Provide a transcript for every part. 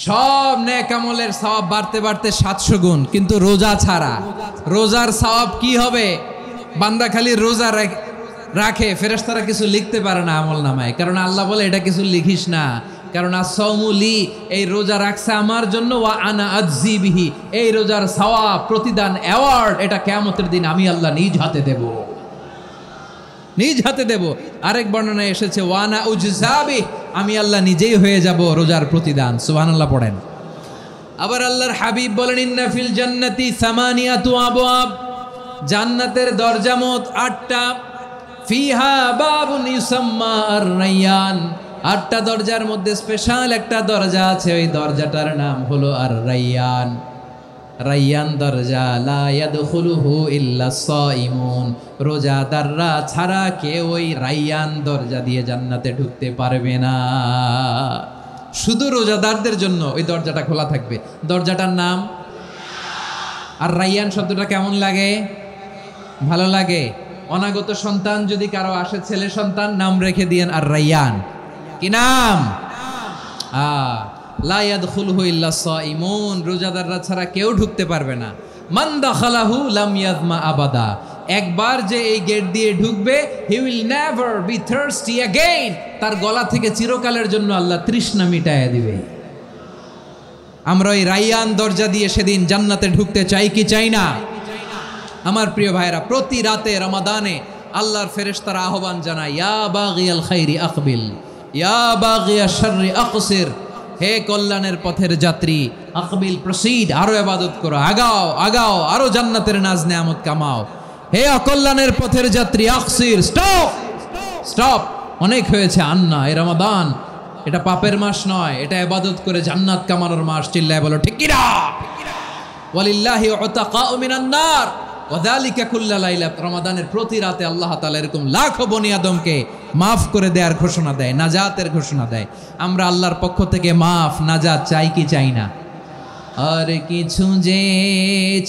সব নেক আমলের সওয়াব বাড়তে বাড়তে 700 গুণ, কিন্তু রোজা ছাড়া রোজার সওয়াব কি হবে? বান্দা খালি রোজা রাখে, ফেরেশতারা কিছু লিখতে পারে না আমল নামায়, কারণ আল্লাহ বলে এটা কিছু লিখিস না, কারণ আসসাউমুলি, এই রোজা রাখছে আমার জন্য, ওয়া আনা আজজি বিহি, এই রোজার সওয়াব প্রতিদান অ্যাওয়ার্ড এটা কিয়ামতের দিন আমি আল্লাহ নিজ হাতে দেব, নিজ হাতে দেব। আরেক বর্ণনায় এসেছে ওয়ানা উজজাবি, আমি আল্লাহ নিজেই হয়ে যাব রোজার প্রতিদান। সুবহানাল্লাহ পড়েন। আবার আল্লাহর হাবিব বলেন ইন্না ফিল জান্নাতি সামানিয়াতু আবওয়াব, জান্নাতের দরজা মোট 8টা, ফিহা বাবুন ইউসাম্মা আর-রায়্যান, 8টা দরজার মধ্যে স্পেশাল একটা দরজা আছে, ওই দরজাটার নাম হলো আর-রায়্যান। রায়্যান দরজা, লা ইয়াদখুলুহু ইল্লা সাইমুন, রোজাদাররা ছাড়া কেউ ওই রায়্যান দরজা দিয়ে জান্নাতে ঢুকতে পারবে না, শুধু রোজাদারদের জন্য ওই দরজাটা খোলা থাকবে। দরজাটার নাম আর রায়্যান। শব্দটা কেমন লাগে? ভালো লাগে। অনাগত সন্তান যদি কারো আসে, ছেলে সন্তান, নাম রেখে দিয়েন আর রায়্যান। কি নাম? লা ইয়াদখুলুহু ইল্লা সাইমুন, রোজাদাররা ছাড়া কেউ ঢুকতে পারবে না। মান দাখালাহু লাম ইয়াযমা আবাদা, একবার যে এই গেট দিয়ে ঢুকবে, he will never be thirsty again, তার গলা থেকে চিরকালের জন্য আল্লাহ তৃষ্ণা মিটায়া দিবে। আমরা ওই রায়্যান দরজা দিয়ে সেদিন জান্নাতে ঢুকতে চাই কি চাই না? আমার প্রিয় ভাইরা, প্রতি রাতে রমাদানে আল্লাহর ফেরেশতারা আহ্বান জানায়, ইয়া বাগিয়াল খাইরি আকবিল, ইয়া বাগিয়াশ শাররি আকসির, হে কল্যাণের পথের যাত্রী, আকবিল প্রসিড, আরো ইবাদত করো, আগাও আগাও, আরো জান্নাতের নাজ নেয়ামত কামাও। হে অকল্যাণের পথের যাত্রী, আকসির, স্টপ স্টপ, অনেক হয়েছে। আন্না, এ রমাদান এটা পাপের মাস নয়, এটা ইবাদত করে জান্নাত কামানোর মাস। চিল্লায় বলো ঠিক কি না? ওয়ালিল্লাহি উতাকাউ মিনান নার ওয়া যালিকা কুল্লা লাইলা, রমাদানের প্রতি রাতে আল্লাহ তাআলা এরকম লাখো বনি আদমকে মাফ করে দেওয়ার ঘোষণা দেয়, নাজাতের ঘোষণা দেয়। আমরা আল্লাহর পক্ষ থেকে মাফ, নাজাত চাই কি চাই না? আর কিছু যে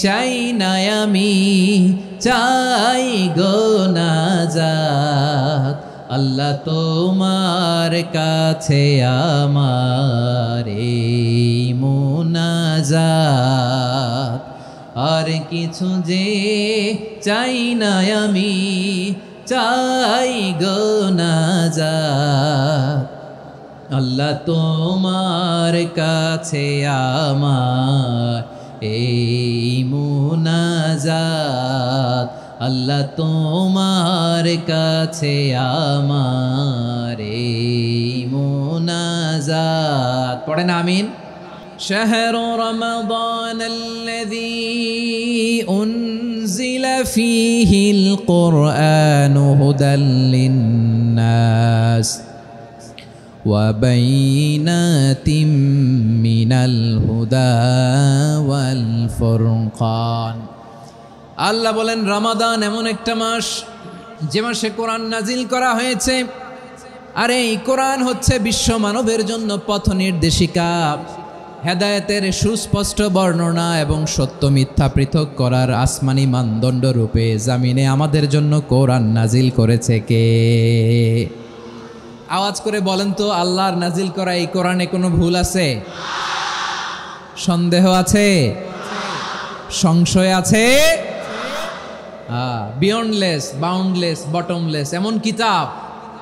চাই না আমি, চাই গো নাজাত, আল্লাহ তোমার কাছে আমার এই মুনাজাত। আর কিছু যে চাই না আমি, চাই গো নাজাত, আল্লাহ তোমার কাছে আমার এই মুনাজাত, আল্লাহ তোমার কাছে আমার এই মুনাজাত। পড়েন আমিন। شهر رمضان الذي أنزل فيه القرآن هدى للناس وبينات من الهدى والفرقان। আল্লাহ বলেন রমাদান এমন একটা মাস যে মাসে কোরআন নাজিল করা হয়েছে, আর এই কোরআন হচ্ছে বিশ্ব মানবের জন্য পথ নির্দেশিকা, হেদায়েতের সুস্পষ্ট বর্ণনা এবং সত্য মিথ্যা পৃথক করার আসমানি মানদণ্ড রূপে জামিনে আমাদের জন্য কোরআন নাজিল করেছে কে? আওয়াজ করে বলেন তো, আল্লাহর নাজিল করা এই কোরআনে কোনো ভুল আছে? সন্দেহ আছে? সংশয় আছে? বিয়ন্ডলেস, বাউন্ডলেস, বটমলেস, এমন কিতাব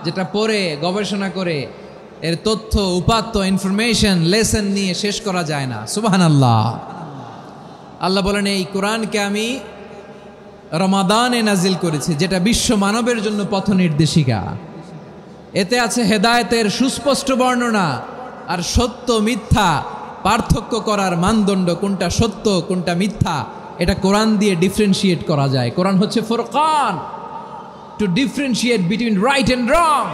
যেটা পড়ে গবেষণা করে এর তথ্য, উপাত্ত, ইনফরমেশন, লেসন নিয়ে শেষ করা যায় না। সুবহানাল্লাহ। আল্লাহ বলেন এই কোরআনকে আমি রমাদানে নাজিল করেছি, যেটা বিশ্ব মানবের জন্য পথ নির্দেশিকা। এতে আছে হেদায়েতের সুস্পষ্ট বর্ণনা, আর সত্য মিথ্যা পার্থক্য করার মানদণ্ড, কোনটা সত্য কোনটা মিথ্যা, এটা কোরআন দিয়ে ডিফারেন্সিয়েট করা যায়। কোরআন হচ্ছে ফুরকান, to differentiate between right and wrong.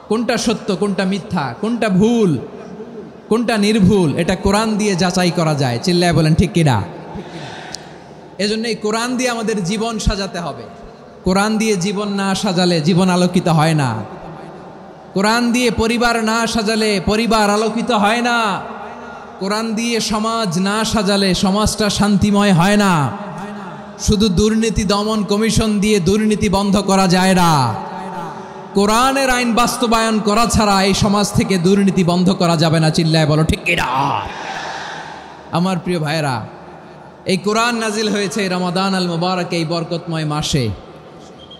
কোনটা সত্য কোনটা মিথ্যা, কোনটা ভুল কোনটা নির্ভুল, এটা কোরআন দিয়ে যাচাই করা যায়। চিল্লায় বলেন ঠিক কিনা? এজন্য এই কোরআন দিয়ে আমাদের জীবন সাজাতে হবে। কোরআন দিয়ে জীবন না সাজালে জীবন আলোকিত হয় না। কোরআন দিয়ে পরিবার না সাজালে পরিবার আলোকিত হয় না। কোরআন দিয়ে সমাজ না সাজালে সমাজটা শান্তিময় হয় না। শুধু দুর্নীতি দমন কমিশন দিয়ে দুর্নীতি বন্ধ করা যায় না। কোরআনের আইন বাস্তবায়ন করা ছাড়া এই সমাজ থেকে দুর্নীতি বন্ধ করা যাবে না। চিল্লায় বলো ঠিক কিনা? আমার প্রিয় ভাইয়েরা, এই কোরআন নাজিল হয়েছে রমাদান আল মুবারক, এই বরকতময় মাসে।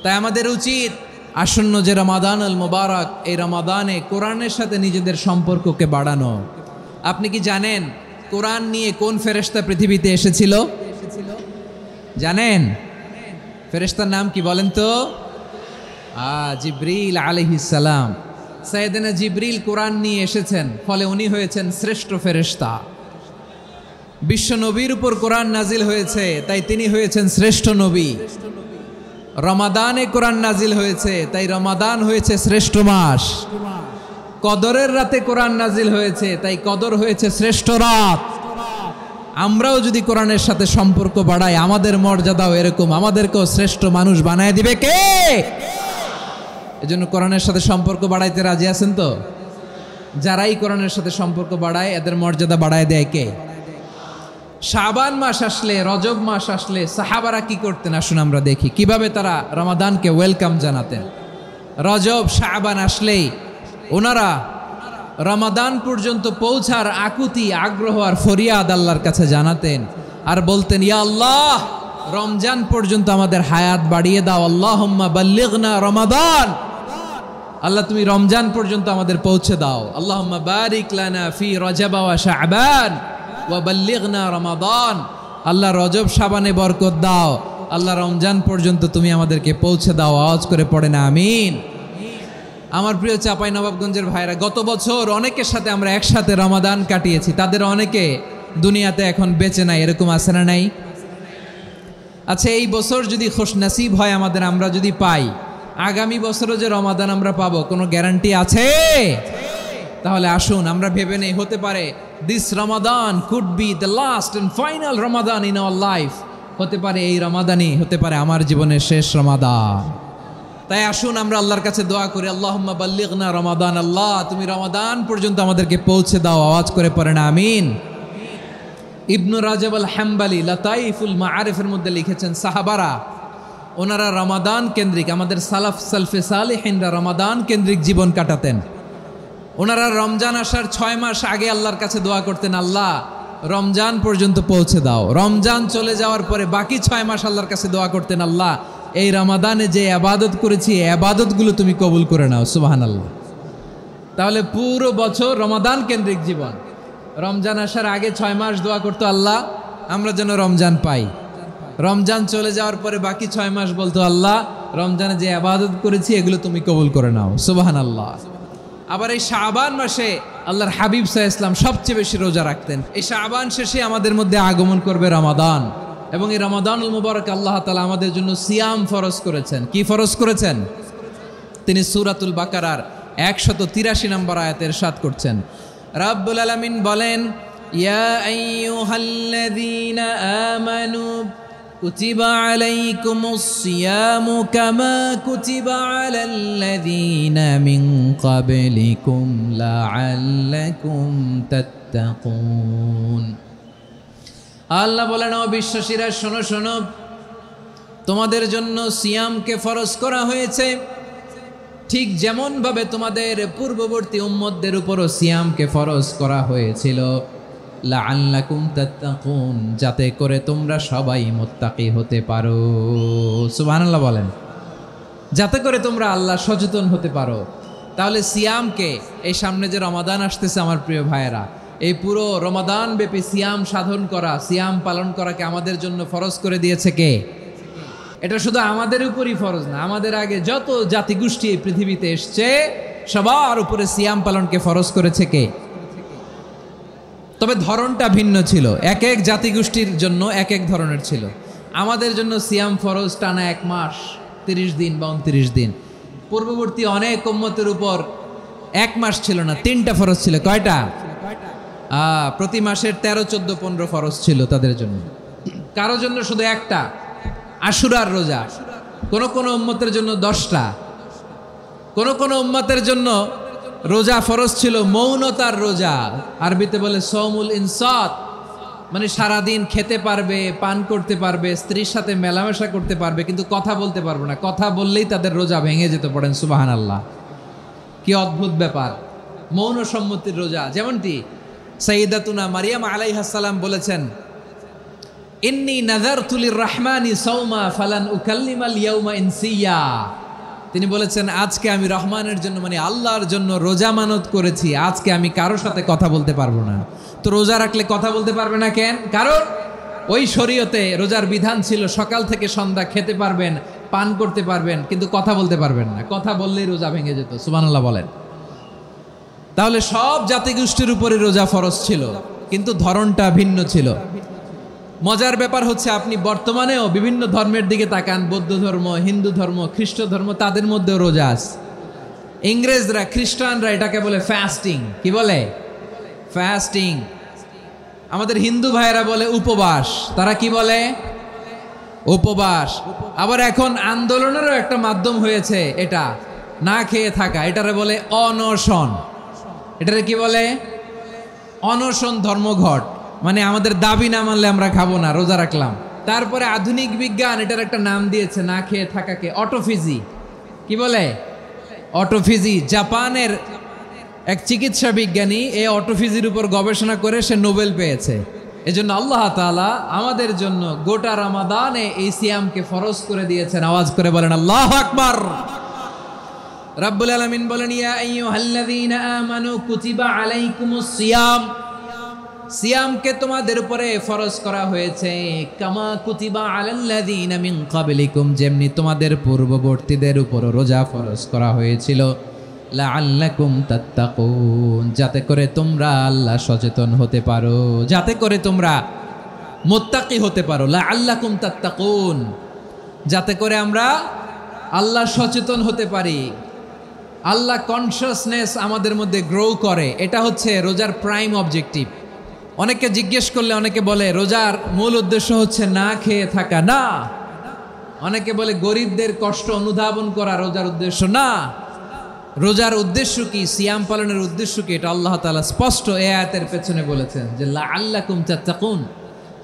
তাই আমাদের উচিত আসন্ন যে রমাদান আল মুবারক, এই রমাদানে কোরআনের সাথে নিজেদের সম্পর্ককে বাড়ানো। আপনি কি জানেন কোরআন নিয়ে কোন ফেরেশতা পৃথিবীতে এসেছিল? জানেন ফেরেশতার নাম কি বলেন তো? জিবরিল আলাইহিস সালাম। সাইয়েদনা জিবরিল কোরআন নিয়ে এসেছেন, ফলে উনি হয়েছেন শ্রেষ্ঠ ফেরেশতা। বিশ্ব নবীর উপর কোরআন নাজিল হয়েছে, তাই তিনি হয়েছেন শ্রেষ্ঠ নবী। রমাদানে কোরআন নাজিল হয়েছে, তাই রমাদান হয়েছে শ্রেষ্ঠ মাস। কদরের রাতে কোরআন নাজিল হয়েছে, তাই কদর হয়েছে শ্রেষ্ঠ রাত। আমরাও যদি কোরআনের সাথে সম্পর্ক বাড়াই, আমাদের মর্যাদাও এরকম, আমাদেরকেও শ্রেষ্ঠ মানুষ বানায় দিবে কে? এজন্য কোরআনের সাথে সম্পর্ক বাড়াইতে রাজি আছেন তো? যারাই কোরআনের সাথে সম্পর্ক বাড়ায়, এদের মর্যাদা বাড়ায় দেয় কে? শাবান মাস আসলে, রজব মাস আসলে সাহাবারা কি করতেন আসুন আমরা দেখি কিভাবে তারা রমাদানকে ওয়েলকাম জানাতেন। রজব শাবান আসলেই ওনারা রমাদান পর্যন্ত পৌঁছার আকুতি, আগ্রহ আর ফরিয়াদ আল্লাহর কাছে জানাতেন আর বলতেন, ইয়া আল্লাহ, রমজান পর্যন্ত আমাদের হায়াত বাড়িয়ে দাও। আল্লাহুম্মা বাল্লিগনা রমাদান, আল্লাহ তুমি রমজান পর্যন্ত আমাদের পৌঁছে দাও। আল্লাহুম্মা বারিক লানা ফি রজব ওয়া শাবান ওয়া বাল্লিগনা রমাদান, আল্লাহ রজব শাবানে বরকত দাও, আল্লাহ রমজান পর্যন্ত তুমি আমাদেরকে পৌঁছে দাও। আওয়াজ করে পড়ে না আমিন। আমার প্রিয় চাঁপাইনবাবগঞ্জের ভাইরা, গত বছর অনেকের সাথে আমরা একসাথে রমাদান কাটিয়েছি, তাদের অনেকে দুনিয়াতে এখন বেঁচে নাই, এরকম আছে না নাই? আচ্ছা, এই বছর যদি খুশনসিব হয় আমাদের, আমরা যদি পাই, আগামী বছরও যে রমাদান আমরা পাবো কোনো গ্যারান্টি আছে? তাহলে আসুন আমরা ভেবে নেই, হতে পারে this Ramadan could be the last and final Ramadan in our life. হতে পারে এই রমাদানই হতে পারে আমার জীবনের শেষ রমাদান। তাই আসুন আমরা আল্লাহর কাছে দোয়া করি, আল্লাহুম্মা বাল্লিগনা রমাদান, আল্লাহ তুমি রমাদান পর্যন্ত আমাদেরকে পৌঁছে দাও। আওয়াজ করে পড়েন আমিন। ইবনু রাজব আল হাম্বালি লাতাইফুল মাআরিফের মধ্যে লিখেছেন, সাহাবারা ওনারা রমাদান কেন্দ্রিক, আমাদের সালাফ সালফে সালেহিনরা রমাদান কেন্দ্রিক জীবন কাটাতেন। ওনারা রমজান আসার 6 মাস আগে আল্লাহর কাছে দোয়া করতেন, আল্লাহ রমজান পর্যন্ত পৌঁছে দাও। রমজান চলে যাওয়ার পরে বাকি 6 মাস আল্লাহর কাছে দোয়া করতেন, আল্লাহ এই রমাদানে যে ইবাদত করেছি এই ইবাদতগুলো তুমি কবুল করে নাও। সুবহানাল্লাহ। তাহলে পুরো বছর রমাদান কেন্দ্রিক জীবন। রমজান আসার আগে 6 মাস দোয়া করতো, আল্লাহ আমরা যেন রমজান পাই। রমজান চলে যাওয়ার পরে বাকি 6 মাস বলতো, আল্লাহ রমজানে যে ইবাদত করেছি এগুলো তুমি কবুল করে নাও। সুবহানাল্লাহ। আবার এই শাবান মাসে আল্লাহর হাবিব সাল্লাল্লাহু আলাইহি ওয়াসাল্লাম সবচেয়ে বেশি রোজা রাখতেন। এই শাবান শেষে আমাদের মধ্যে আগমন করবে রমাদান, এবং এই রমাদানুল মুবারক আল্লাহ তাআলা আমাদের জন্য সিয়াম ফরজ করেছেন। কি ফরজ করেছেন? তিনি সূরাতুল বাকারার 183 নম্বর আয়াতে ইরশাদ করছেন, রাব্বুল আলামিন বলেন, ইয়া আইয়ুহাল্লাযীনা আমানু কুতিবা আলাইকুমুস সিয়ামু কামা কুতিবা আলাল্লাযীনা মিন ক্বাবলিকুম লাআল্লাকুম তাত্তাকুন। আল্লাহ বলেন, ও বিশ্বাসীরা শোনো শোনো, তোমাদের জন্য সিয়ামকে ফরজ করা হয়েছে, ঠিক যেমনভাবে তোমাদের পূর্ববর্তী উম্মতদের উপরও সিয়ামকে ফরজ করা হয়েছিল, লাআল্লাকুম তাত্তাকুন, যাতে করে তোমরা সবাই মুত্তাকি হতে পারো। সুবহানাল্লাহ বলেন, যাতে করে তোমরা আল্লাহ সচেতন হতে পারো। তাহলে সিয়ামকে, এই সামনে যে রমাদান আসতেছে আমার প্রিয় ভাইয়েরা, এই পুরো রমাদান ব্যাপী সিয়াম সাধন করা, সিয়াম পালন করাকে আমাদের জন্য ফরজ করে দিয়েছে কে? এটা শুধু আমাদের উপরই ফরজ না, আমাদের আগে যত জাতিগোষ্ঠী এই পৃথিবীতে এসছে সবার উপরে সিয়াম পালনকে ফরজ করেছে কে? তবে ধরনটা ভিন্ন ছিল, এক এক জাতিগোষ্ঠীর জন্য এক এক ধরনের ছিল। আমাদের জন্য সিয়াম ফরজ টানা 1 মাস 30 দিন বা 29 দিন। পূর্ববর্তী অনেক উম্মতের উপর 1 মাস ছিল না, 3টা ফরজ ছিল। কয়টা? প্রতি মাসের 13, 14, 15 ফরজ ছিল তাদের জন্য। কারো জন্য শুধু একটা, আশুরার রোজা। কোন কোন উম্মতের জন্য 10টা। কোন কোন উম্মতের জন্য রোজা ফরজ ছিল মৌনতার রোজা, আরবিতে বলে সৌমুল ইনসাত, মানে সারাদিন খেতে পারবে, পান করতে পারবে, স্ত্রীর সাথে মেলামেশা করতে পারবে, কিন্তু কথা বলতে পারবে না। কথা বললেই তাদের রোজা ভেঙে যেতে, পড়েন সুবহানাল্লাহ। কি অদ্ভুত ব্যাপার, মৌন সম্মতির রোজা। যেমনটি সাইয়্যিদাতুনা মারিয়াম আলাইহাস সালাম বলেছেন, ইন্নী নাযারতু লির-রাহমানি সাওমা ফালান উকাল্লিমাল ইয়াওমা ইনসিয়া। তিনি বলেছেন, আজকে আমি রহমানের জন্য, মানে আল্লাহর জন্য রোজা মানত করেছি, আজকে আমি কারোর সাথে কথা বলতে পারবো না। তো রোজা রাখলে কথা বলতে পারবে না কেন? কারণ ওই শরীয়তে রোজার বিধান ছিল সকাল থেকে সন্ধ্যা খেতে পারবেন, পান করতে পারবেন, কিন্তু কথা বলতে পারবেন না। কথা বললেই রোজা ভেঙে যেত। সুবহানাল্লাহ বলেন। তাহলে সব জাতিগোষ্ঠীর উপরে রোজা ফরজ ছিল, কিন্তু ধরনটা ভিন্ন ছিল। মজার ব্যাপার হচ্ছে, আপনি বর্তমানেও বিভিন্ন ধর্মের দিকে তাকান, বৌদ্ধ ধর্ম, হিন্দু ধর্ম, খ্রিস্ট ধর্ম, তাদের মধ্যেও রোজা আছে। ইংরেজরা, খ্রিস্টানরা এটাকে বলে ফাস্টিং। কি বলে? ফাস্টিং। আমাদের হিন্দু ভাইয়েরা বলে উপবাস। তারা কি বলে? উপবাস। আবার এখন আন্দোলনেরও একটা মাধ্যম হয়েছে এটা, না খেয়ে থাকা। এটারে বলে অনশন। এটারে কি বলে? অনশন ধর্মঘট। মানে আমাদের দাবি না মানলে আমরা খাবো না, রোজা রাখলাম। তারপরে আধুনিক বিজ্ঞান এটার একটা নাম দিয়েছে না খেয়ে থাকাকে, অটোফিজি। কি বলে? অটোফিজি। জাপানের এক চিকিৎসা বিজ্ঞানী এই অটোফিজির উপর গবেষণা করে সে নোবেল পেয়েছে। এজন্য আল্লাহ তাআলা আমাদের জন্য গোটা রমাদানে এই সিয়ামকে ফরজ করে দিয়েছেন। আওয়াজ করে বলেন আল্লাহু আকবার। রাব্বুল আলামিন বলেন, ইয়া আইয়ুহাল্লাযীনা আমানু কুতিবা আলাইকুমুস সিয়াম। সিয়ামকে তোমাদের উপরে ফরজ করা হয়েছে, কামা কুতিবা আলাল্লাযীনা মিন ক্বাবলিকুম, যেমনি তোমাদের পূর্ববর্তীদের উপর রোজা ফরজ করা হয়েছিল, লাআল্লাকুম তাত্তাকুন, যাতে করে তোমরা আল্লাহ সচেতন হতে পারো, যাতে করে তোমরা মুত্তাকি হতে পারো। লাআল্লাকুম তাত্তাকুন, যাতে করে আমরা আল্লাহ সচেতন হতে পারি, আল্লাহ কনসিয়াসনেস আমাদের মধ্যে গ্রো করে। এটা হচ্ছে রোজার প্রাইম অবজেক্টিভ। অনেকে জিজ্ঞেস করলে অনেকে বলে রোজার মূল উদ্দেশ্য হচ্ছে না খেয়ে থাকা। না। অনেকে বলে গরিবদের কষ্ট অনুধাবন করা রোজার উদ্দেশ্য। না। রোজার উদ্দেশ্য কি, সিয়াম পালনের উদ্দেশ্য কি, এটা আল্লাহ তাআলা স্পষ্ট এই আয়াতের পেছনে বলেছেন যে লাআল্লাকুম তাত্তাকুন,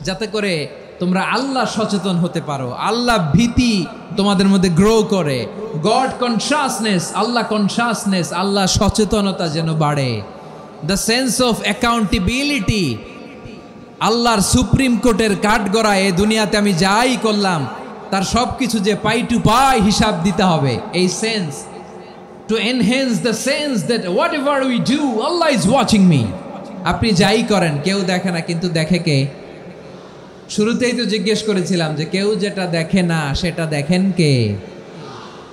যাতে করে তোমরা আল্লাহ সচেতন হতে পারো, আল্লাহ ভীতি তোমাদের মধ্যে গ্রো করে, গড কনসিয়াসনেস, আল্লাহ কনসিয়াসনেস, আল্লাহ সচেতনতা যেন বাড়ে, দ্য সেন্স অফ অ্যাকাউন্টেবিলিটি। আল্লাহর সুপ্রিম কোর্টের কাঠগড়া এই দুনিয়াতে আমি যাই করলাম তার সব কিছু যে পাই টু পাই হিসাব দিতে হবে, এই sense, to enhance the sense that whatever we do, Allah is watching me. আপনি যাই করেন কেউ দেখে না, কিন্তু দেখে কে? শুরুতেই তো জিজ্ঞেস করেছিলাম যে কেউ যেটা দেখে না সেটা দেখেন কে?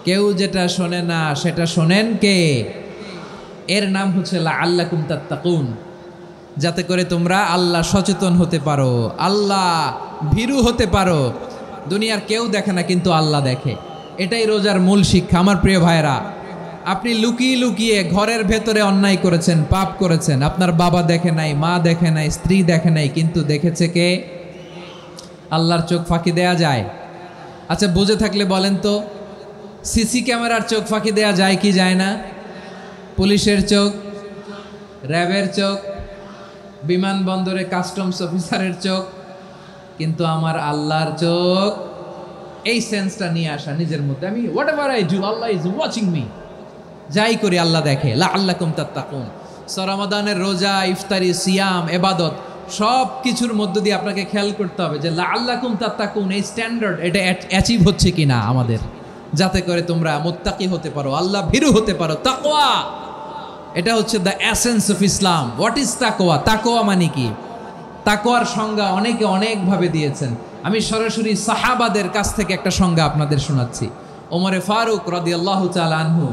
কেউ যেটা শোনে না সেটা শোনেন কে? এর নাম হচ্ছে লাআল্লাকুম তাত্তাকুন, যাতে করে তোমরা আল্লাহ সচেতন হতে পারো, আল্লাহ ভীরু হতে পারো। দুনিয়ার কেউ দেখে না, কিন্তু আল্লাহ দেখে। এটাই রোজার মূল শিক্ষা। আমার প্রিয় ভাইরা, আপনি লুকিয়ে লুকিয়ে ঘরের ভেতরে অন্যায় করেছেন, পাপ করেছেন, আপনার বাবা দেখে নাই, মা দেখে নাই, স্ত্রী দেখে নাই, কিন্তু দেখেছে কে? আল্লাহর চোখ ফাঁকি দেয়া যায়? আচ্ছা, বুঝে থাকলে বলেন তো, সিসি ক্যামেরার চোখ ফাঁকি দেয়া যায় কি যায় না? পুলিশের চোখ, র্যাবের চোখ, বিমানবন্দরে কাস্টমস অফিসারের চোখ, কিন্তু আমার আল্লাহর চোখ। এই সেন্সটা নিয়ে আসা নিজের মধ্যে, আমি what ever I do Allah is watching me, যাই করি আল্লাহ দেখে। লাআল্লাকুম তাত্তাকুন। রমাদানের রোজা, ইফতারি, সিয়াম, ইবাদত সব কিছুর মধ্য দিয়ে আপনাকে খেয়াল করতে হবে যে লাআল্লাকুম তাত্তাকুন এই স্ট্যান্ডার্ড এটা অ্যাচিভ হচ্ছে কিনা আমাদের, যাতে করে তোমরা মুত্তাকি হতে পারো, আল্লাহ ভীরু হতে পারো। তাকওয়া, এটা হচ্ছে the essence of Islam. What is তাকওয়া? তাকওয়া মানে কি? তাকওয়ার সংজ্ঞা অনেকে অনেকভাবে দিয়েছেন। আমি সরাসরি সাহাবাদের কাছ থেকে একটা সংজ্ঞা আপনাদের শোনাচ্ছি। ওমরে ফারুক রাদিয়াল্লাহু তাআলা আনহু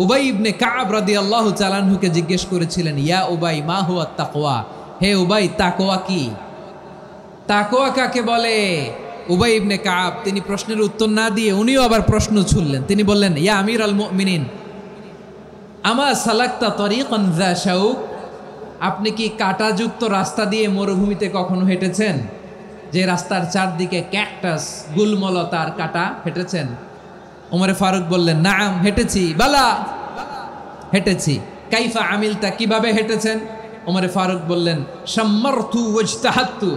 উবাই ইবনে কাব রাদিয়াল্লাহু তাআলা আনহুকে জিজ্ঞেস করেছিলেন, ইয়া উবাই মা হুয়া তাকওয়া, হে উবাই তাকওয়া কি? তাকওয়া কাকে বলে? উবাই ইবনে কাব তিনি প্রশ্নের উত্তর না দিয়ে উনিও আবার প্রশ্ন ছুড়লেন। তিনি বললেন, ইয়া আমির আল মুমিনিন আমা সালাকতা তরিকান যা শাউক, আপনি কি কাঁটাযুক্ত রাস্তা দিয়ে মরুভূমিতে কখনো হেঁটেছেন? যে রাস্তার চারদিকে ক্যাকটাস, গুলমলতার কাঁটা, হেঁটেছেন? ওমরে ফারুক বললেন, নাম হেঁটেছি। বালা, হেঁটেছি। কাইফা আমিলতা, কিভাবে হেঁটেছেন? ওমরে ফারুক বললেন, শাম্মারতু ওয়াজতাহাতু,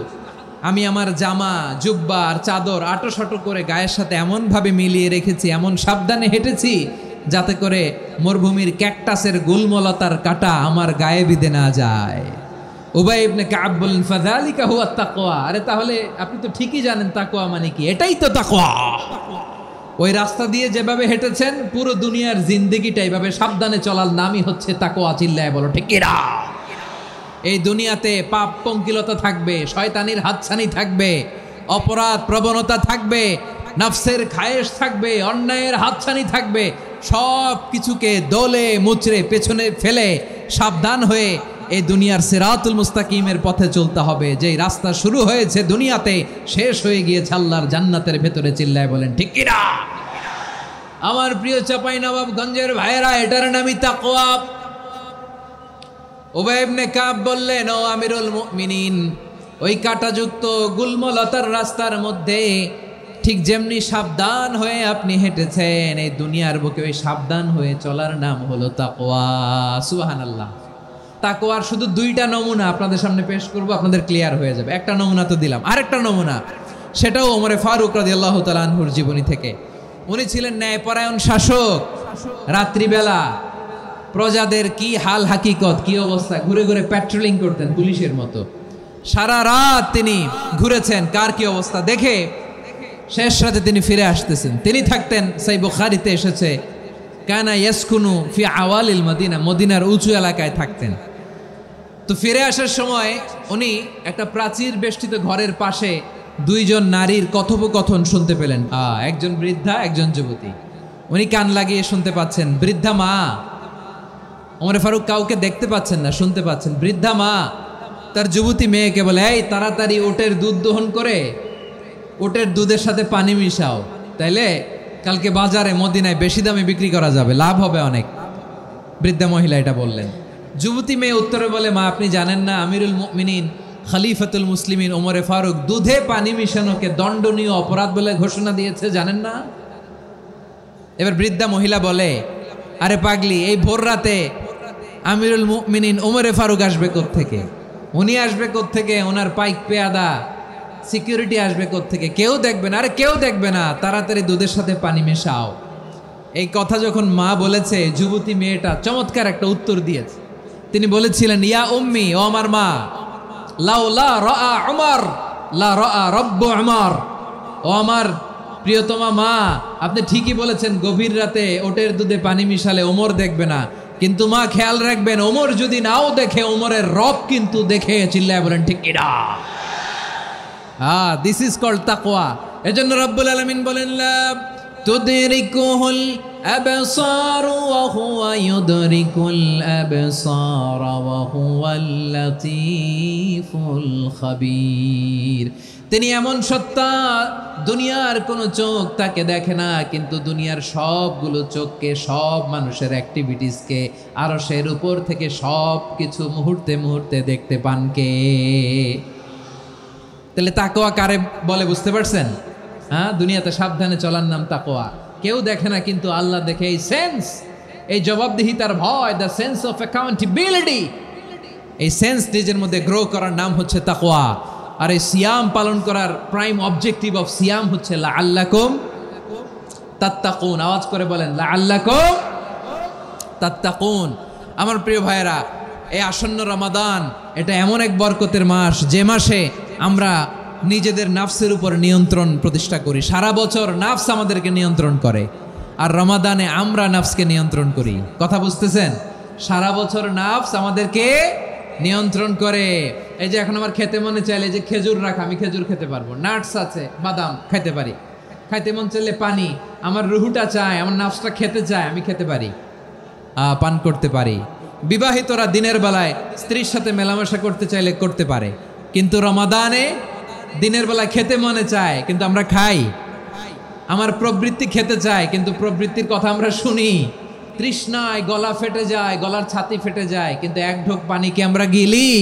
আমি আমার জামা জুব্বা আর চাদর আটোসাটো করে গায়ের সাথে এমনভাবে মিলিয়ে রেখেছি, এমন সাবধানে হেঁটেছি যাতে করে মরুভূমির ক্যাকটাসের গুলমলতার কাঁটা আমার গায়ে বিঁধে না যায়। উবাই ইবনে কাব বলেন, ফাযালিকা হুয়া তাকওয়া। আরে তাহলে আপনি তো ঠিকই জানেন তাকওয়া মানে কি, এটাই তো তাকওয়া। ওই রাস্তা দিয়ে যেভাবে হেঁটেছেন পুরো দুনিয়ার জিন্দেগিটা এইভাবে সাবধানে চলার নামই হচ্ছে তাকওয়া। চিল্লায় বলো ঠিক কিনা? এই দুনিয়াতে পাপ পঙ্কিলতা থাকবে, শয়তানির হাতছানি থাকবে, অপরাধ প্রবণতা থাকবে, নফসের খায়েশ থাকবে, অন্যায়ের হাতছানি থাকবে। সব কিছুকে দলে মুচড়ে পেছনে ফেলে সাবধান হয়ে এই দুনিয়ার সিরাতুল মুস্তাকিমের পথে চলতে হবে। যেই রাস্তা শুরু হয়েছে দুনিয়াতে শেষ হয়ে গিয়েছে আল্লাহর জান্নাতের ভেতরে। চিল্লায় বলেন ঠিক কিনা? আমার প্রিয় চাঁপাইনবাবগঞ্জের ভাইয়েরা, এটার নামই তাকওয়া। উবাই ইবনে কাব বললেন, ও আমিরুল মুমিনিন, ওই কাঁটাযুক্ত গুলমলতার রাস্তার মধ্যে ঠিক যেমনি সাবধান হয়ে আপনি হেঁটেছেন, এই দুনিয়ার বুকে ওই সাবধান হয়ে চলার নাম হলো তাকওয়া। সুবহানাল্লাহ। তাকওয়ার শুধু দুইটা নমুনা আপনাদের সামনে পেশ করব, আপনাদের ক্লিয়ার হয়ে যাবে। একটা নমুনা তো দিলাম, আরেকটা নমুনা সেটাও ওমরে ফারুক রাদিয়াল্লাহু তাআলা আনহুর জীবনী থেকে। উনি ছিলেন ন্যায়পরায়ণ শাসক। রাত্রিবেলা প্রজাদের কি হাল হাকিকত, কি অবস্থা, ঘুরে ঘুরে প্যাট্রোলিং করতেন পুলিশের মতো। সারা রাত তিনি ঘুরেছেন কার কি অবস্থা দেখে। শেষ রাতে তিনি ফিরে আসতেছেন। তিনি থাকতেন, সহিহ বুখারীতে এসেছে, কানা ইয়াসকুনু ফি আওয়ালিল মদিনা, মদিনার উঁচু এলাকায় থাকতেন। তো ফিরে আসার সময় উনি একটা প্রাচীর বেষ্টিত ঘরের পাশে দুইজন নারীর কথোপকথন শুনতে পেলেন। একজন বৃদ্ধা, একজন যুবতী। উনি কান লাগিয়ে শুনতে পাচ্ছেন। বৃদ্ধা মা, ওমরে ফারুক কাউকে দেখতে পাচ্ছেন না, শুনতে পাচ্ছেন। বৃদ্ধা মা তার যুবতী মেয়েকে বলে, এই তাড়াতাড়ি ওটের দুধ দহন করে ওটের দুধের সাথে পানি মিশাও, তাইলে কালকে বাজারে মদিনায় বেশি দামে বিক্রি করা যাবে, লাভ হবে অনেক। বৃদ্ধা মহিলা এটা বললেন। যুবতী মেয়ে উত্তরে বলে, মা আপনি জানেন না আমিরুল মুমিনিন খলিফাতুল মুসলিমিন ওমরে ফারুক দুধে পানি মিশানোকে দণ্ডনীয় অপরাধ বলে ঘোষণা দিয়েছে, জানেন না? এবার বৃদ্ধা মহিলা বলে, আরে পাগলি, এই ভোর রাতে আমিরুল মুমিনিন ওমরে ফারুক আসবে কোত্থেকে? উনি আসবে কোত্থেকে? ওনার পাইক পেয়াদা সিকিউরিটি আসবে কোত্থেকে? কেউ দেখবে না। আরে কেউ দেখবে না, তাড়াতাড়ি দুধের সাথে পানি মেশাও। এই কথা যখন মা বলেছে, যুবতী মেয়েটা চমৎকার একটা উত্তর দিয়েছে। তিনি বলেছিলেন, ইয়া উম্মি, ও আমার মা, লাউলা রাআ উমর লা রাআ রব্বু উমর। ও আমার প্রিয়তমা মা, আপনি ঠিকই বলেছেন, গভীর রাতে ওটের দুধে পানি মিশালে ওমর দেখবে না, কিন্তু মা খেয়াল রাখবেন, ওমর যদি নাও দেখে, ওমরের রব কিন্তু দেখে। চিল্লায় বলেন ঠিক কিনা? দিস ইজ কল্ড তাকওয়া। এজন্য রব্বুল আলামিন বলেন, লা তুদরিকুহুল আবসার ওয়া হুয়া ইউদরিকুল আবসার ওয়া হুয়াল লাতীফুল খাবীর। তিনি এমন সত্তা, দুনিয়ার কোনো চোখ তাকে দেখে না, কিন্তু দুনিয়ার সবগুলো চোখকে, সব মানুষের অ্যাক্টিভিটিসকে আরশের উপর থেকে সব কিছু মুহূর্তে মুহূর্তে দেখতে পান কে? তাহলে তাকওয়া কারে বলে বুঝতে পারছেন? দুনিয়াতে সাবধানে চলার নাম তাকওয়া। কেউ দেখে না, কিন্তু আল্লাহ দেখে। এই সেন্স, এই জবাবদিহিতার ভয়, দ্য সেন্স অফ অ্যাকাউন্টেবিলিটি, এই সেন্স নিজের মধ্যে গ্রো করার নাম হচ্ছে তাকওয়া। আর এই সিয়াম পালন করার প্রাইম অবজেক্টিভ অফ সিয়াম হচ্ছে লাআল্লাকুম তাত্তাকুন। আওয়াজ করে বলেন, লাআল্লাকুম তাত্তাকুন। আমার প্রিয় ভাইয়েরা, এই আসন্ন রমাদান, এটা এমন এক বরকতের মাস, যে মাসে আমরা নিজেদের নাফসের উপর নিয়ন্ত্রণ প্রতিষ্ঠা করি। সারা বছর নাফস আমাদেরকে নিয়ন্ত্রণ করে, আর রমাদানে আমরা নাফসকে নিয়ন্ত্রণ করি। কথা বুঝতেছেন? সারা বছর নাফস আমাদেরকে নিয়ন্ত্রণ করে। এই যে এখন আমার খেতে মনে চাইলে যে খেজুর রাখা, আমি খেজুর খেতে পারবো, নাটস আছে, বাদাম খাইতে পারি। খাইতে মন চাইলে পানি, আমার রুহুটা চায়, আমার নাফসটা খেতে চায়, আমি খেতে পারি, পান করতে পারি। বিবাহিতরা দিনের বেলায় স্ত্রীর সাথে মেলামেশা করতে চাইলে করতে পারে, কিন্তু রমাদানে দিনের বেলায় খেতে মনে চায়, কিন্তু আমরা খাই। আমার প্রবৃত্তি খেতে চায়, কিন্তু প্রবৃত্তির কথা আমরা শুনি। তৃষ্ণায় গলা ফেটে যায়, গলার ছাতি ফেটে যায়, কিন্তু এক ঢোক পানি কি আমরা গিলি?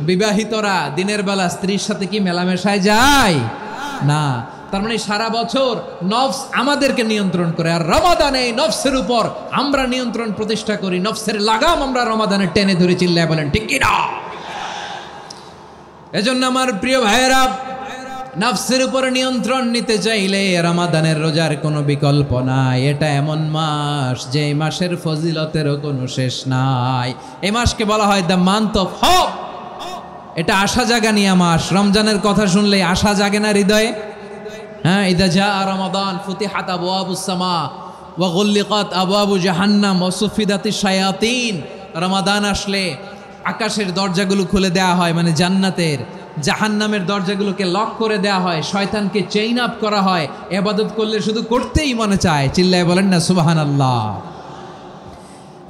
বিবাহিতরা দিনের বেলা স্ত্রীর সাথে কি মেলামেশায় যায়? না। তার মানে সারা বছর নফস আমাদেরকে নিয়ন্ত্রণ করে, আর রমাদানে নফসের উপর আমরা নিয়ন্ত্রণ প্রতিষ্ঠা করি। নফসের লাগাম আমরা রমাদানে টেনে ধরে। চিল্লায় বলেন ঠিক কিনা? এজন্য আমার প্রিয় ভাইয়েরা, নফসের উপর নিয়ন্ত্রণ নিতে চাইলে রমাদানের রোজার কোনো বিকল্প নাই। এটা এমন মাস যে মাসের ফজিলতেরও কোনো শেষ নাই। এই মাসকে বলা হয় দ্য মান্থ অফ হোপ। এটা আশা জাগানিয়া মাস। রমজানের কথা শুনলে আশা জাগে না হৃদয়ে? হ্যাঁ, ইদা জা রমাদান ফুতিহাত আবওয়াবুস সামা ওয়া গুল্লিকাত আবওয়াবু জাহান্নাম ওয়া সুফিদাতিশ শায়াতিন। রমাদান আসলে আকাশের দরজাগুলো খুলে দেওয়া হয়, মানে জান্নাতের। জাহান্নামের দরজাগুলোকে লক করে দেওয়া হয়, শয়তানকে চেইন আপ করা হয়। ইবাদত করলে শুধু করতেই মনে চায়। চিল্লায় বলেন না সুবহানাল্লাহ।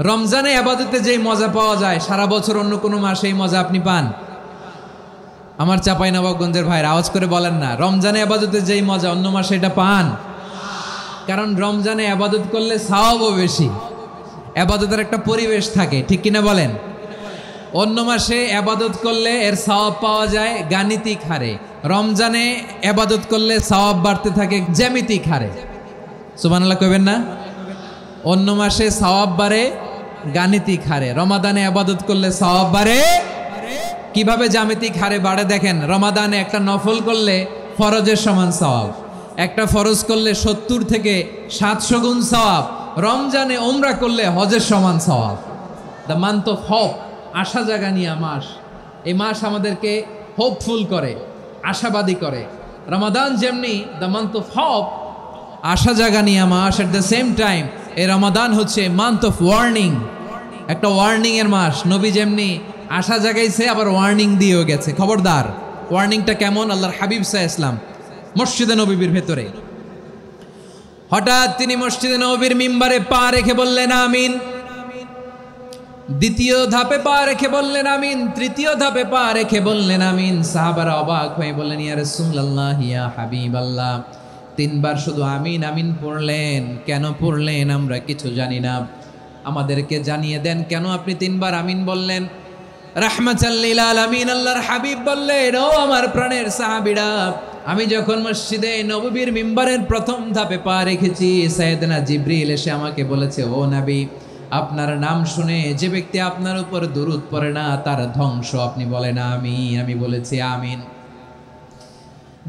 রমজানে ইবাদতে যেই মজা পাওয়া যায়, সারা বছর অন্য কোনো মাসে এই মজা আপনি পান? আমার চাঁপাইনবাবগঞ্জের ভাইরা আওয়াজ করে বলেন না, রমজানে ইবাদতে যেই মজা অন্য মাসে এটা পান? কারণ রমজানে ইবাদত করলে সওয়াবও বেশি, ইবাদতের একটা পরিবেশ থাকে, ঠিক কিনা বলেন? অন্য মাসে ইবাদত করলে এর সওয়াব পাওয়া যায় গাণিতিক হারে, রমজানে ইবাদত করলে সওয়াব বাড়তে থাকে জ্যামিতিক হারে। সুবহানাল্লাহ কইবেন না? অন্য মাসে সওয়াব বাড়ে গাণিতিক হারে, রমাদানে ইবাদত করলে সওয়াব বাড়ে কিভাবে? জ্যামিতিক হারে বাড়ে দেখেন। রমাদানে একটা নফল করলে ফরজের সমান সওয়াব, একটা ফরজ করলে 70 থেকে 700 গুণ সওয়াব। রমজানে উমরা করলে হজের সমান সওয়াব। দ্য মান্থ অফ হোপ, আশা জাগানিয়া মাস। এই মাস আমাদেরকে হোপফুল করে, আশাবাদী করে। রমাদান যেমনি দ্য মান্থ অফ হোপ, আশা জাগানিয়া মাস, এট দ্য সেম টাইম এই রমাদান হচ্ছে মান্থ অফ ওয়ার্নিং, একটা ওয়ার্নিং এর মাস। নবী যেমনি আশা জাগাইছে, আবার ওয়ার্নিং দিয়েও গেছে, খবরদার। ওয়ার্নিংটা কেমন? আল্লাহর হাবিব সাল্লাল্লাহু আলাইহি ওয়াসাল্লাম মসজিদে নববীর ভেতরে হঠাৎ তিনি মসজিদে নববীর মিম্বারে পা রেখে বললেন আমিন। দ্বিতীয় ধাপে পা রেখে বললেন আমিন, তৃতীয় ধাপে পা রেখে বললেন আমিন। সাহাবারা অবাক হয়ে বললেন, ইয়া রাসূলুল্লাহ, ইয়া হাবিবাল্লাহ, 3 বার শুধু আমিন আমিন পড়লেন, কেন পড়লেন আমরা কিছু জানি না, আমাদেরকে জানিয়ে দেন কেন আপনি 3 বার আমিন বললেন। রাহমাতাল লিল আলামিন আল্লাহর হাবিব বললেন, ও আমার প্রাণের সাহাবীরা, আমি যখন মসজিদে নববীর মিম্বারের প্রথম ধাপে পা রেখেছি, সাইয়েদনা জিবরিল এসে আমাকে বলেছে, ও নবী, আপনার নাম শুনে যে ব্যক্তি আপনার উপর দুরূদ পড়ে না তার ধ্বংস। আপনি বলেন আমিন। আমি বলেছি আমিন।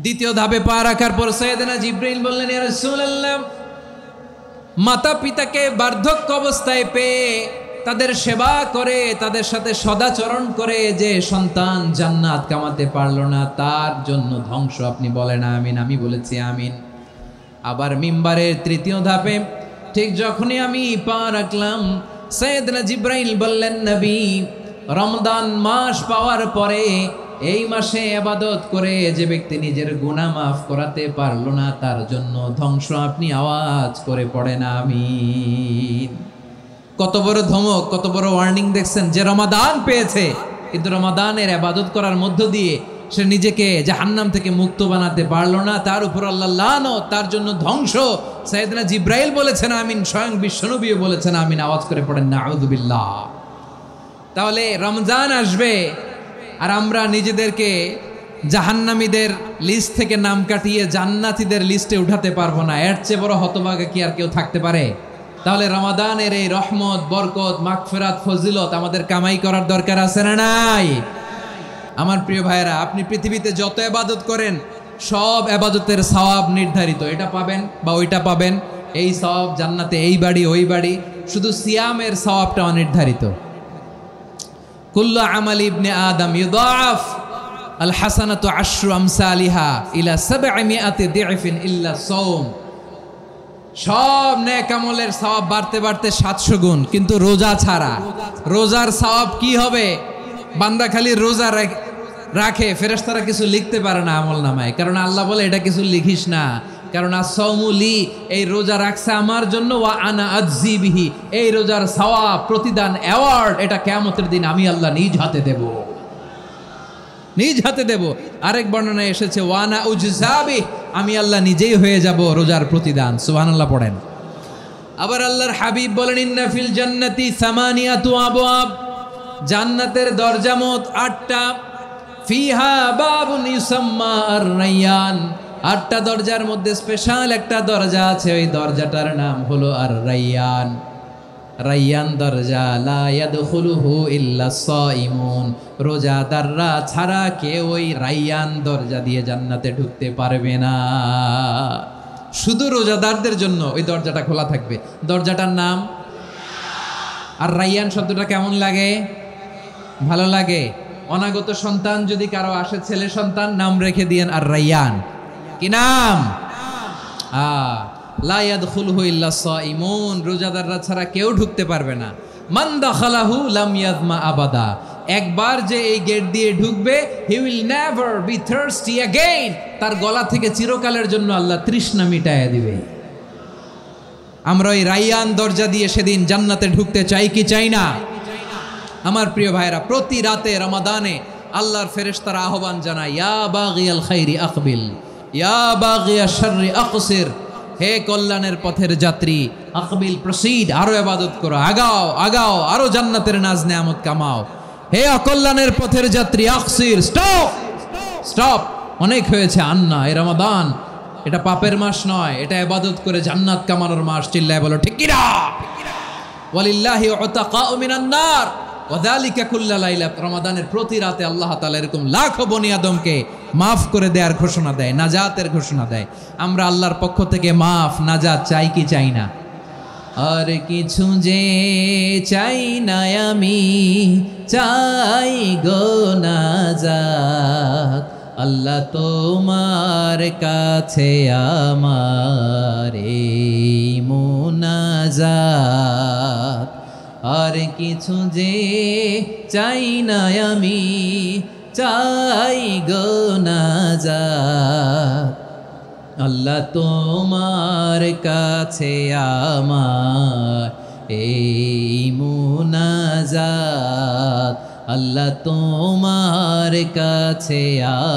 দ্বিতীয় ধাপে পা রাখার পর সাইয়েদনা জিবরিল বললেন, ইয়া রাসূলুল্লাহ, মাতা পিতাকে বার্ধক্য অবস্থায় পেয়ে তাদের সেবা করে, তাদের সাথে সদাচরণ করে যে সন্তান জান্নাত কামাতে পারল না, তার জন্য ধ্বংস। আপনি বলেন আমিন। আমি বলেছি আমিন। আবার মিম্বারের তৃতীয় ধাপে ঠিক যখনই আমি পা রাখলাম, সাইয়েদনা জিবরাইল বললেন, নবী, রমজান মাস পাওয়ার পরে এই মাসে ইবাদত করে যে ব্যক্তি নিজের গুনাহ মাফ করাতে পারল না, তার জন্য ধ্বংস। আপনি আওয়াজ করে পড়েন আমিন। কত বড় ধমক, কত বড় ওয়ার্নিং দেখছেন। যে রমাদান পেয়েছে, কিন্তু রমাদানের ইবাদত করার মধ্য দিয়ে সে নিজেকে জাহান্নাম থেকে মুক্ত বানাতে পারলো না, তার উপর আল্লাহ লানত, তার জন্য ধ্বংস। সাইয়েদনা জিবরাইল বলেছেন আমিন, স্বয়ং বিশ্বনবীও বলেছেন আমিন। আওয়াজ করে পড়েন নাউযু বিল্লাহ। তাহলে রমজান আসবে আর আমরা নিজেদেরকে জাহান্নামীদের লিস্ট থেকে নাম কাটিয়ে জান্নাতীদের লিস্টে উঠাতে পারবো না। এর চেয়ে বড় হতভাগা কি আর কেউ থাকতে পারে? তাহলে রমাদানের এই রহমত, বরকত, মাগফিরাত, ফজিলত আমাদের কামাই করার দরকার আছে না নাই? আমার প্রিয় ভাইয়েরা, আপনি পৃথিবীতে যত ইবাদত করেন সব ইবাদতের সওয়াব নির্ধারিত। এটা পাবেন বা ওইটা পাবেন, এই সওয়াব জান্নাতে, এই বাড়ি ওই বাড়ি। শুধু সিয়ামের সওয়াবটা অনির্ধারিত। কুল্লু আমাল ইবনে আদম ইউদাআফ আল হাসানাতু আশরু আমসালিহা ইলা 700 দি'ফিন ইল্লা সাওম। সব নেক আমলের সওয়াব বাড়তে বাড়তে 700 গুণ, কিন্তু রোজা ছাড়া। রোজার সওয়াব কি হবে? বান্দা খালি রোজা রাখে, ফেরেশতারা কিছু লিখতে পারে না আমল নামায়, কারণ আল্লাহ বলে এটা কিছু লিখিস না, কারণ আস-সাওমু লি, এই রোজা রাখছে আমার জন্য, ওয়া আনা আজজি বিহি, এই রোজার সওয়াব, প্রতিদান, অ্যাওয়ার্ড, এটা কিয়ামতের দিন আমি আল্লাহ নিজ হাতে দেব, নিজ হাতে দেব। আরেক বর্ণনায় এসেছে ওয়ানা উজজাবি, আমি আল্লাহ নিজেই হয়ে যাব রোজার প্রতিদান। সুবহানাল্লাহ পড়েন। আবার আল্লাহর হাবিব বলেন, ইন্না ফিল জান্নাতি সামানিয়াতু আবওয়াব, জান্নাতের দরজা মোট 8টা। ফিহা বাবুন ইউসাম্মা আর-রায়্যান, 8টা দরজার মধ্যে স্পেশাল একটা দরজা আছে, ওই দরজাটার নাম হলো আর-রায়্যান। রাইয়ান দরজা লা ইয়াদখুলুহু ইল্লা সাইমুন, রোজাদাররা ছাড়া কেউ ওই রাইয়ান দরজা দিয়ে জান্নাতে ঢুকতে পারবে না। শুধু রোজাদারদের জন্য ওই দরজাটা খোলা থাকবে। দরজাটার নাম আর রাইয়ান শব্দটা কেমন লাগে? ভালো লাগে। অনাগত সন্তান যদি কারো আসে, ছেলে সন্তান, নাম রেখে দিয়েন আর রাইয়ান। কি নাম? লা ইয়াদখুলুহু ইল্লা সাইমুন, রোজাদাররা ছাড়া কেউ ঢুকতে পারবে না। মান দাখালাহু লাম ইয়াযমা আবাদা, একবার যে এই গেট দিয়ে ঢুকবে, he will never be thirsty again, তার গলা থেকে চিরকালের জন্য আল্লাহ তৃষ্ণা মিটায়া দিবে। আমরা ওই রাইয়ান দরজা দিয়ে সেদিন জান্নাতে ঢুকতে চাই কি চাই না? আমার প্রিয় ভাইরা, প্রতি রাতে রমাদানে আল্লাহর ফেরেশতারা আহ্বান জানায়, ইয়া বাগিয়াল খাইরি আকবিল, ইয়া বাগিয়াশ শাররি আকসির, হে কল্যাণের পথের যাত্রী, আকবিল প্রসিড, আরো ইবাদত করো, আগাও আগাও, আরো জান্নাতের নাজ নেয়ামত কামাও। হে অকল্যাণের পথের যাত্রী, আকসির, স্টপ স্টপ, অনেক হয়েছে। আন্না, এ রমাদান এটা পাপের মাস নয়, এটা ইবাদত করে জান্নাত কামানোর মাস। চিল্লায় বলো ঠিক কি না? ওয়ালিল্লাহি উতাকাউ মিনান নার ওয়াযালিকা কুল্লা লাইলা, রমাদানের প্রতি রাতে আল্লাহ তাআলা এরকম লাখো বনি আদমকে মাফ করে দেওয়ার ঘোষণা দেয়, নাজাতের ঘোষণা দেয়। আমরা আল্লাহর পক্ষ থেকে মাফ, নাজাত চাই কি চাই না? আর কিছু যে চাই না আমি, চাই গো নাজাত, আল্লাহ তোমার কাছে আমার এই মুনাজাত। আর কিছু যে চাই না আমি, চাই গো নাজাত, আল্লাহ তোমার কাছে আমার এই মুনাজাত, আল্লাহ তোমার কাছে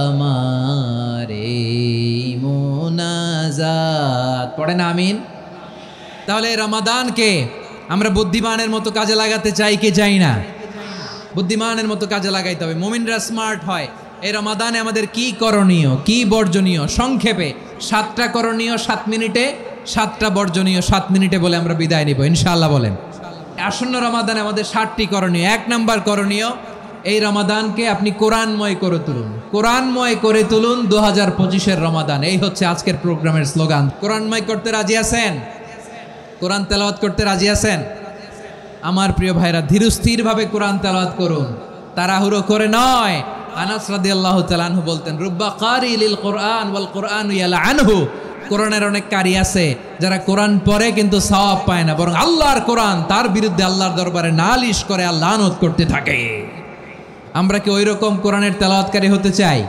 আমার এই মুনাজাত। পড়েন আমিন। তাহলে রমাদানকে আমরা বুদ্ধিমানের মতো কাজে লাগাতে চাই কি চাই না? বুদ্ধিমানের মতো কাজে লাগাইতে হবে। মুমিনরা স্মার্ট হয়। এই রমাদানে আমাদের কি করণীয়, কি বর্জনীয়? সংক্ষেপে 7টা করণীয় 7 মিনিটে, 7টা বর্জনীয় 7 মিনিটে বলে আমরা বিদায় নিব ইনশাআল্লাহ। বলেন, আসন্ন রমাদানে আমাদের 7টি করণীয়। 1 নাম্বার করণীয়, এই রমাদানকে আপনি কোরআনময় করে তুলুন। কোরআনময় করে তুলুন 2025-এর রমাদান। এই হচ্ছে আজকের প্রোগ্রামের স্লোগান। কোরআনময় করতে রাজি আছেন? কোরআন তেলাওয়াত করতে রাজি আছেন? আমার প্রিয় ভাইরা, ধীরস্থিরভাবে কোরআন তেলাওয়াত করুন, তাড়াহুড়ো করে নয়। আনাস রাদিয়াল্লাহু তাআলা আনহু বলতেন, রুব্বা কারি লিল কোরআন ওয়াল কোরআনু ইয়ালআনহু, কোরআনের অনেক কারি আছে যারা কোরআন পড়ে কিন্তু সওয়াব পায় না, বরং আল্লাহর কোরআন তার বিরুদ্ধে আল্লাহর দরবারে নালিশ করে আর লানত করতে থাকে। আমরা কি ওইরকম কোরআনের তেলাওয়াতকারী হতে চাই?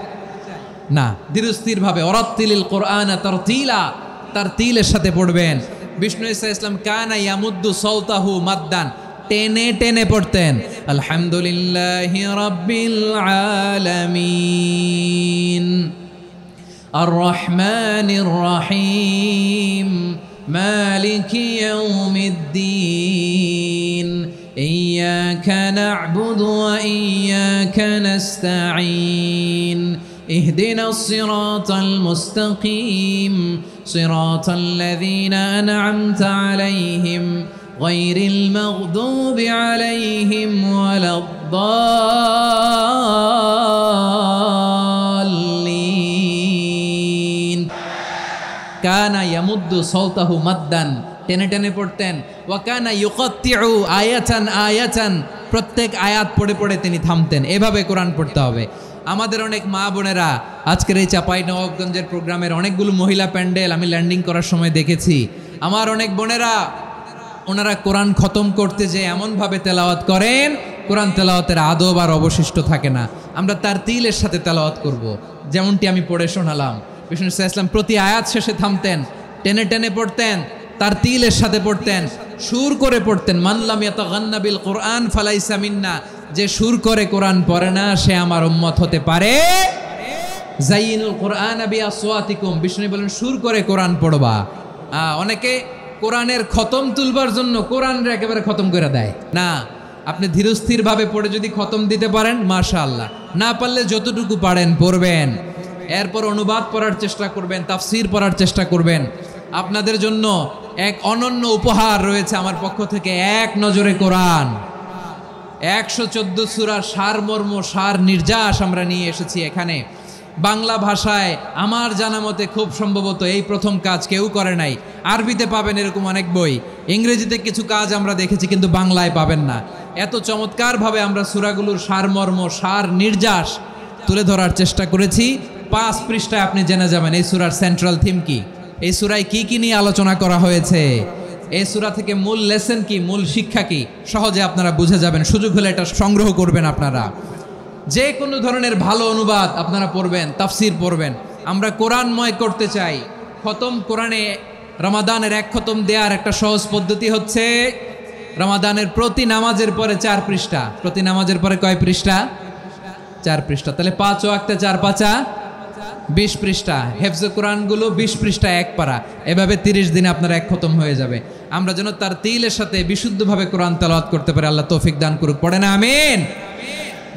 না। ধীরস্থিরভাবে, ওয়ারাত্তিলিল কোরআনা তারতিলা, তারতিলের সাথে পড়বেন। বিষ্ণু ঈসা ইসলাম কানা ইয়ামুদ্দু সাওতাহু মাদ্দান, টেনে টেনে পড়তেন। আলহামদুলিল্লাহি রাব্বিল আলামিন আর রহমানির রহিম মালিকি ইয়াউমিদ্দিন ইয়্যাকা না'বুদু ওয়া ইয়্যাকা নাস্তাঈন اهدنا الصراط المستقيم صراط الذين أنعمت عليهم غير المغضوب عليهم ولا الضالين كان يمد صوته مدا টেনে টেনে পড়তেন। ওয়াকানা ইউকাত্তিউ আয়াতান আয়াতান, প্রত্যেক আয়াত পড়ে পড়ে তিনি থামতেন। এভাবে কোরআন পড়তে হবে। আমাদের অনেক মা বোনেরা আজকের এই চাঁপাইনবাবগঞ্জের প্রোগ্রামের অনেকগুলো মহিলা প্যান্ডেল আমি ল্যান্ডিং করার সময় দেখেছি। আমার অনেক বোনেরা, ওনারা কোরআন খতম করতে যে এমনভাবে তেলাওয়াত করেন, কোরআন তেলাওয়াতের আদব আর অবশিষ্ট থাকে না। আমরা তার তিলের সাথে তেলাওয়াত করব, যেমনটি আমি পড়ে শোনালাম। বিষ্ণু ইসলাম প্রতি আয়াত শেষে থামতেন, টেনে টেনে পড়তেন, তার তিলের সাথে পড়তেন, সুর করে পড়তেন। মানলাম ইয়াতাগান্না বিল কোরআন ফালাইসা মিন্না, যে সুর করে কোরআন পড়ে না সে আমার উম্মত হতে পারে। জাইনুল কোরআন বিআসওয়াতিকুম, বিষ্ণু বলেন সুর করে কোরআন পড়বা। অনেকে কোরআনের খতম তুলবার জন্য কোরআনরে একেবারে খতম করে দেয় না। আপনি ধীরস্থিরভাবে পড়ে যদি খতম দিতে পারেন মাশাআল্লাহ, না পারলে যতটুকু পারেন পড়বেন। এরপর অনুবাদ পড়ার চেষ্টা করবেন, তাফসির পড়ার চেষ্টা করবেন। আপনাদের জন্য এক অনন্য উপহার রয়েছে আমার পক্ষ থেকে, এক নজরে কোরআন। 114 সূরার সারমর্ম, সার নির্যাস আমরা নিয়ে এসেছি এখানে। বাংলা ভাষায় আমার জানা মতে খুব সম্ভবত এই প্রথম কাজ কেউ করে নাই। আরবিতে পাবেন এরকম অনেক বই, ইংরেজিতে কিছু কাজ আমরা দেখেছি, কিন্তু বাংলায় পাবেন না। এত চমৎকারভাবে আমরা সূরাগুলোর সারমর্ম, সার নির্যাস তুলে ধরার চেষ্টা করেছি। 5 পৃষ্ঠায় আপনি জেনে যাবেন এই সূরার সেন্ট্রাল থিম কি, এই সূরায় কি কি নিয়ে আলোচনা করা হয়েছে, এই সূরা থেকে মূল লেসন কি, মূল শিক্ষা কি, সহজে আপনারা বুঝে যাবেন। সুযোগ হলে এটা সংগ্রহ করবেন আপনারা। যে কোনো ধরনের ভালো অনুবাদ আপনারা পড়বেন, তাফসির পড়বেন। আমরা কোরআনময় করতে চাই। খতম কোরআনে রমাদানের 1 খতম দেওয়ার একটা সহজ পদ্ধতি হচ্ছে রমাদানের প্রতি নামাজের পরে 4 পৃষ্ঠা। প্রতি নামাজের পরে কয় পৃষ্ঠা? 4 পৃষ্ঠা। তাহলে 5 ওয়াক্তে 4 পাঁচা 20 পৃষ্ঠা। হেফজে কোরআনগুলো 20 পৃষ্ঠা 1 পারা। এভাবে 30 দিনে আপনার 1 খতম হয়ে যাবে। আমরা যেন তার তিলের সাথে বিশুদ্ধভাবে কোরআন তেলাওয়াত করতে পারি। আল্লাহ তৌফিক দান করুক। পড়ে না আমিন।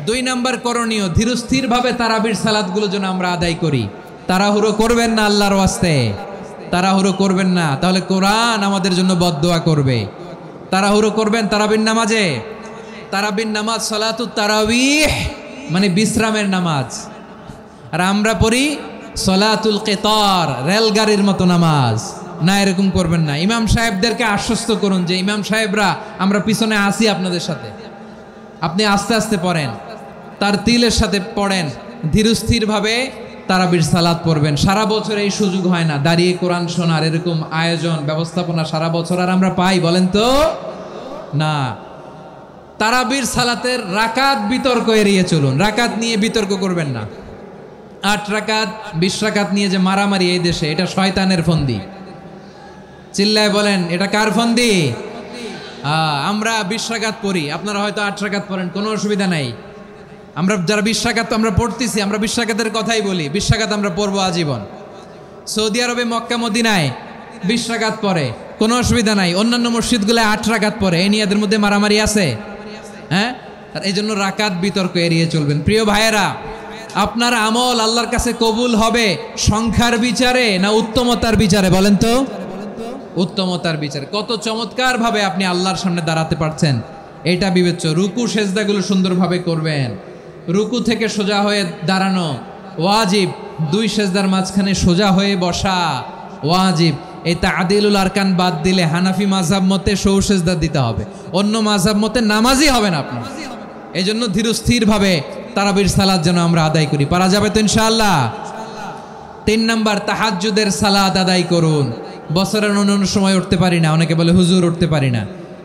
2 নম্বর করণীয়, ধীরস্থিরভাবে তারাবির সালাতগুলো যেন আমরা আদায় করি। তাড়াহুড়ো করবেন না, আল্লাহর ওয়াস্তে তাড়াহুড়ো করবেন না, তাহলে কোরআন আমাদের জন্য বদদোয়া করবে। তাড়াহুড়ো করবেন তারাবির নামাজে। তারাবির নামাজ সালাতুত তারাবিহ মানে বিশ্রামের নামাজ। আর আমরা পড়ি সলাতুল কেতার, রেলগাড়ির মতো নামাজ। না, এরকম করবেন না। ইমাম সাহেবদেরকে আশ্বস্ত করুন যে ইমাম সাহেবরা আমরা পিছনে আসি আপনাদের সাথে, আপনি আস্তে আস্তে পড়েন, তার তিলের সাথে পড়েন, ধীরস্থিরভাবে তারাবির সালাত পড়বেন। সারা বছর এই সুযোগ হয় না দাঁড়িয়ে কোরআন শোনার, এরকম আয়োজন ব্যবস্থাপনা সারা বছর আর আমরা পাই বলেন তো না। তারাবির সালাতের রাকাত বিতর্ক এড়িয়ে চলুন। রাকাত নিয়ে বিতর্ক করবেন না। 8 রাকাত 20 রাকাত নিয়ে যে মারামারি এই দেশে, এটা শয়তানের ফন্দি। চিল্লায় বলেন এটা কার ফন্দি? আমরা 20 রাকাত পড়ি, আপনারা হয়তো 8 রাকাত পড়েন, কোনো অসুবিধা নাই। আমরা যারা 20 রাকাত আমরা পড়তেছি, আমরা 20 রাকাতের কথাই বলি। 20 রাকাত আমরা পড়বো আজীবন। সৌদি আরবে মক্কা মদিনায় 20 রাকাত পড়ে, কোনো অসুবিধা নাই। অন্যান্য মসজিদগুলো 8 রাকাত পড়ে। এই নিয়ে এদের মধ্যে মারামারি আছে? হ্যাঁ। আর এই জন্য রাকাত বিতর্ক এড়িয়ে চলবেন। প্রিয় ভাইয়েরা, আপনার আমল আল্লাহর কাছে কবুল হবে সংখ্যার বিচারে না উত্তমতার বিচারে? বলেন তো। উত্তমতার বিচারে। কত চমৎকার ভাবে আপনি আল্লাহর সামনে দাঁড়াতে পারছেন এটা বিবেচ্য। রুকু সেজদাগুলো সুন্দরভাবে করবেন। রুকু থেকে সোজা হয়ে দাঁড়ানো ওয়াজিব। 2 সেজদার মাঝখানে সোজা হয়ে বসা ওয়াজিব। এই তা'দিলুল আরকান বাদ দিলে হানাফি মাযহাব মতে সৌ সেজদা দিতে হবে, অন্য মাযহাব মতে নামাজই হবে না আপনি। এই জন্য ধীরস্থিরভাবে তারাবির সালাত যেন আমরা আদায় করি। পারা যাবে তো ইনশাআল্লাহ। 3 নাম্বার, তাহাজ্জুদের সালাত আদায় করুন। বছরের অন্য সময় উঠতে পারি না, অনেকে বলে হুজুর উঠতে পারি না,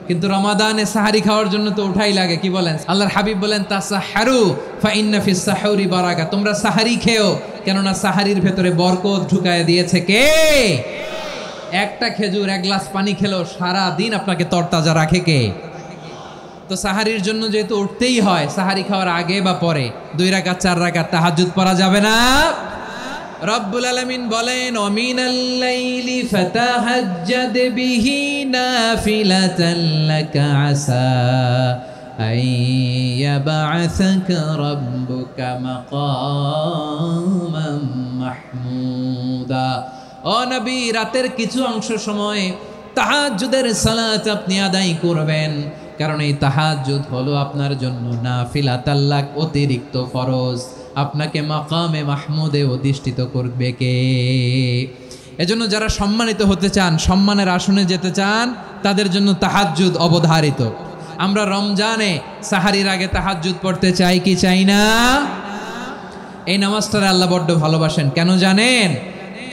কিন্তু রমাদানে সাহারি খাওয়ার জন্য তো উঠাই লাগে। কি বলেন? আল্লাহর হাবিব বলেন তাসাহহারু ফা ইন্না ফিস সাহুরি বারাকা। তোমরা সাহারি খেও, কেননা সাহারির ভেতরে বরকত ঢুকায় দিয়েছে কে? একটা খেজুর, 1 গ্লাস পানি খেলেও সারা দিন আপনাকে তরতাজা রাখে কে? তো সাহারির জন্য যেহেতু উঠতেই হয়, সাহারি খাওয়ার আগে বা পরে 2 রাকাত 4 রাকাত তাহাজ্জুদ পড়া যাবে না? রব্বুল আলামিন বলেন ওয়ামিনাল লাইলি ফাতাহাজ্জাদ বিহি নাফিলাতান লাকা আসা আইয়াবআসাকা রাব্বুকা মাকামান মাহমুদা। ও নবী, রাতের কিছু অংশ সময় তাহাজ্জুদের সালাত আপনি আদায় করবেন, কারণ এই তাহাজ্জুদ হলো আপনার জন্য নাফিলাতাল লাক, অতিরিক্ত ফরজ। আপনাকে মাকামে মাহমুদে অধিষ্ঠিত করবে কে? এজন্য যারা সম্মানিত হতে চান, সম্মানের আসনে যেতে চান, তাদের জন্য তাহাজ্জুদ অবধারিত। আমরা রমজানে সাহারির আগে তাহাজ্জুদ পড়তে চাই কি চাই না? এই নামাজটারে আল্লাহ বড্ড ভালোবাসেন। কেন জানেন?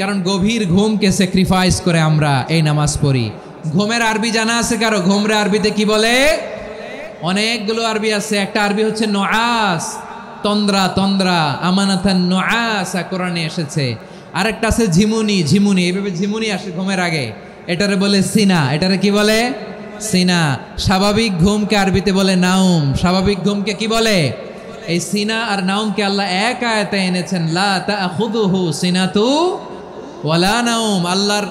কারণ গভীর ঘুমকে স্যাক্রিফাইস করে আমরা এই নামাজ পড়ি। ঘুমের আরবি জানা আছে কারো? ঘুমরে আরবিতে কি বলে? অনেকগুলো আরবি আছে। একটা আরবি হচ্ছে নুআস, তন্দ্রা। তন্দ্রা আমানাতান নুআসা কোরআনে এসেছে। আরেকটা আছে ঝিমুনি। ঝিমুনি, এইভাবে ঝিমুনি আসে ঘুমের আগে, এটারে বলে সিনা। এটারে কি বলে? সিনা। স্বাভাবিক ঘুমকে আরবিতে বলে নাউম। স্বাভাবিক ঘুমকে কি বলে? এই সিনা আর নাউমকে আল্লাহ এক আয়াতে এনেছেন, লা তাখুযুহু সিনাতু ওয়ালা নাউম। আল্লাহর